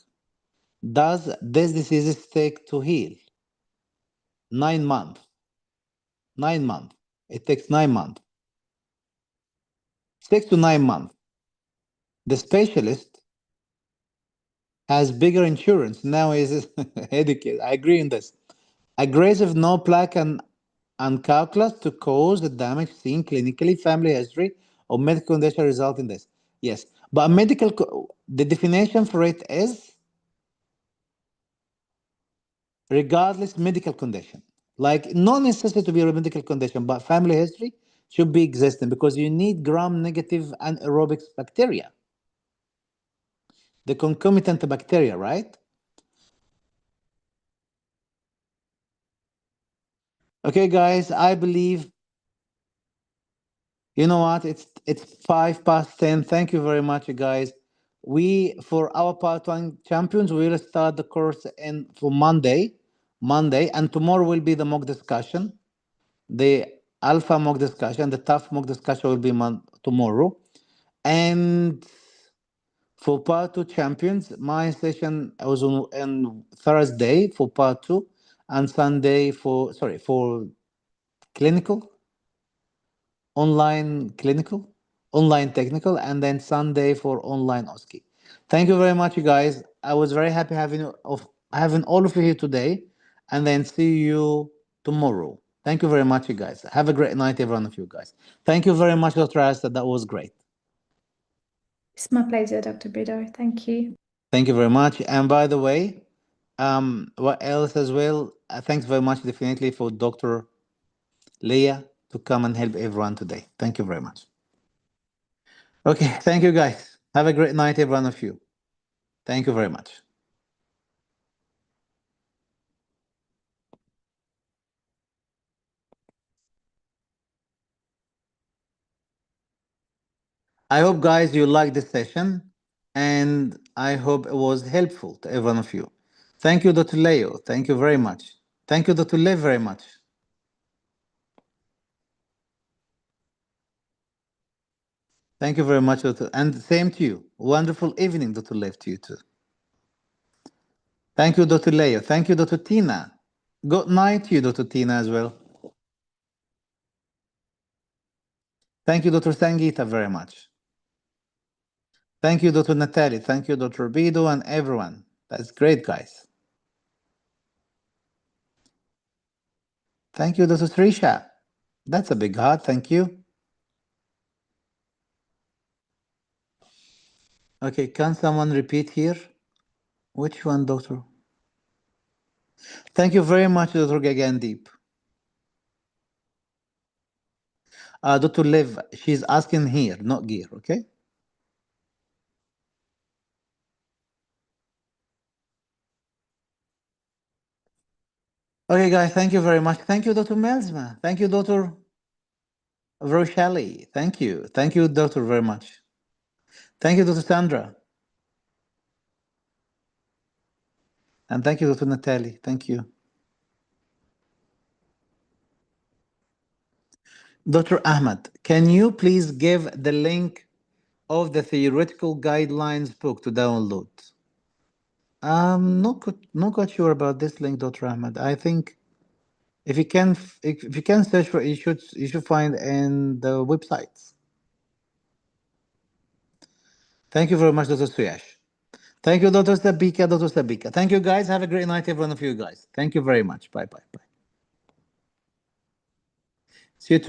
does this disease take to heal? 9 months. 9 months. It takes 9 months. 6 to 9 months. The specialist has bigger insurance. Now is headache. I agree in this. Aggressive no plaque and calculus to cause the damage seen clinically, family history or medical condition result in this. Yes. But the definition for it is regardless medical condition. Like, not necessary to be a medical condition, but family history should be existing because you need gram-negative anaerobic bacteria, the concomitant bacteria, right? Okay, guys, I believe you know what? It's 5 past 10. Thank you very much, you guys. We for our part one champions, we will start the course in for Monday, and tomorrow will be the mock discussion, the alpha mock discussion, the tough mock discussion will be tomorrow, and for part two champions, my session was on Thursday for part two, and Sunday for for clinical online clinical, online technical, and then Sunday for online OSCE. Thank you very much, you guys. I was very happy having all of you here today, and then see you tomorrow. Thank you very much, you guys. Have a great night, every one of you guys. Thank you very much, Dr. Asta. That was great. It's my pleasure, Dr. Bido. Thank you. Thank you very much. And by the way, what else as well? Thanks very much, definitely, for Dr. Leah to come and help everyone today. Thank you very much. Okay, thank you guys. Have a great night, every one of you. Thank you very much. I hope, guys, you liked this session, and I hope it was helpful to every one of you. Thank you, Dr. Leo. Thank you very much. Thank you, Dr. Lev, very much. Thank you very much, Dr. And same to you. Wonderful evening, Dr. Lev, to you too. Thank you, Dr. Leo. Thank you, Dr. Tina. Good night to you, Dr. Tina, as well. Thank you, Dr. Sangita, very much. Thank you, Dr. Natalie. Thank you, Dr. Bido, and everyone. That's great, guys. Thank you, Dr. Srisha. That's a big heart. Thank you. Okay, can someone repeat here? Which one, Doctor? Thank you very much, Dr. Gagandeep. Dr. Liv, she's asking here, not gear, okay? Okay, guys, thank you very much. Thank you, Dr. Melsma. Thank you, Dr. Rochelle. Thank you. Thank you, Doctor, very much. Thank you, Dr. Sandra. And thank you, Dr. Natalie. Thank you. Dr. Ahmed, can you please give the link of the theoretical guidelines book to download? Not quite sure about this link, Dr. Ahmed. I think if you can search for it, you should find in the websites. Thank you very much, Dr. Suyash. Thank you, Dr. Sabika, Dr. Sabika. Thank you, guys. Have a great night, every one of you guys. Thank you very much. Bye, bye, bye. See you tomorrow.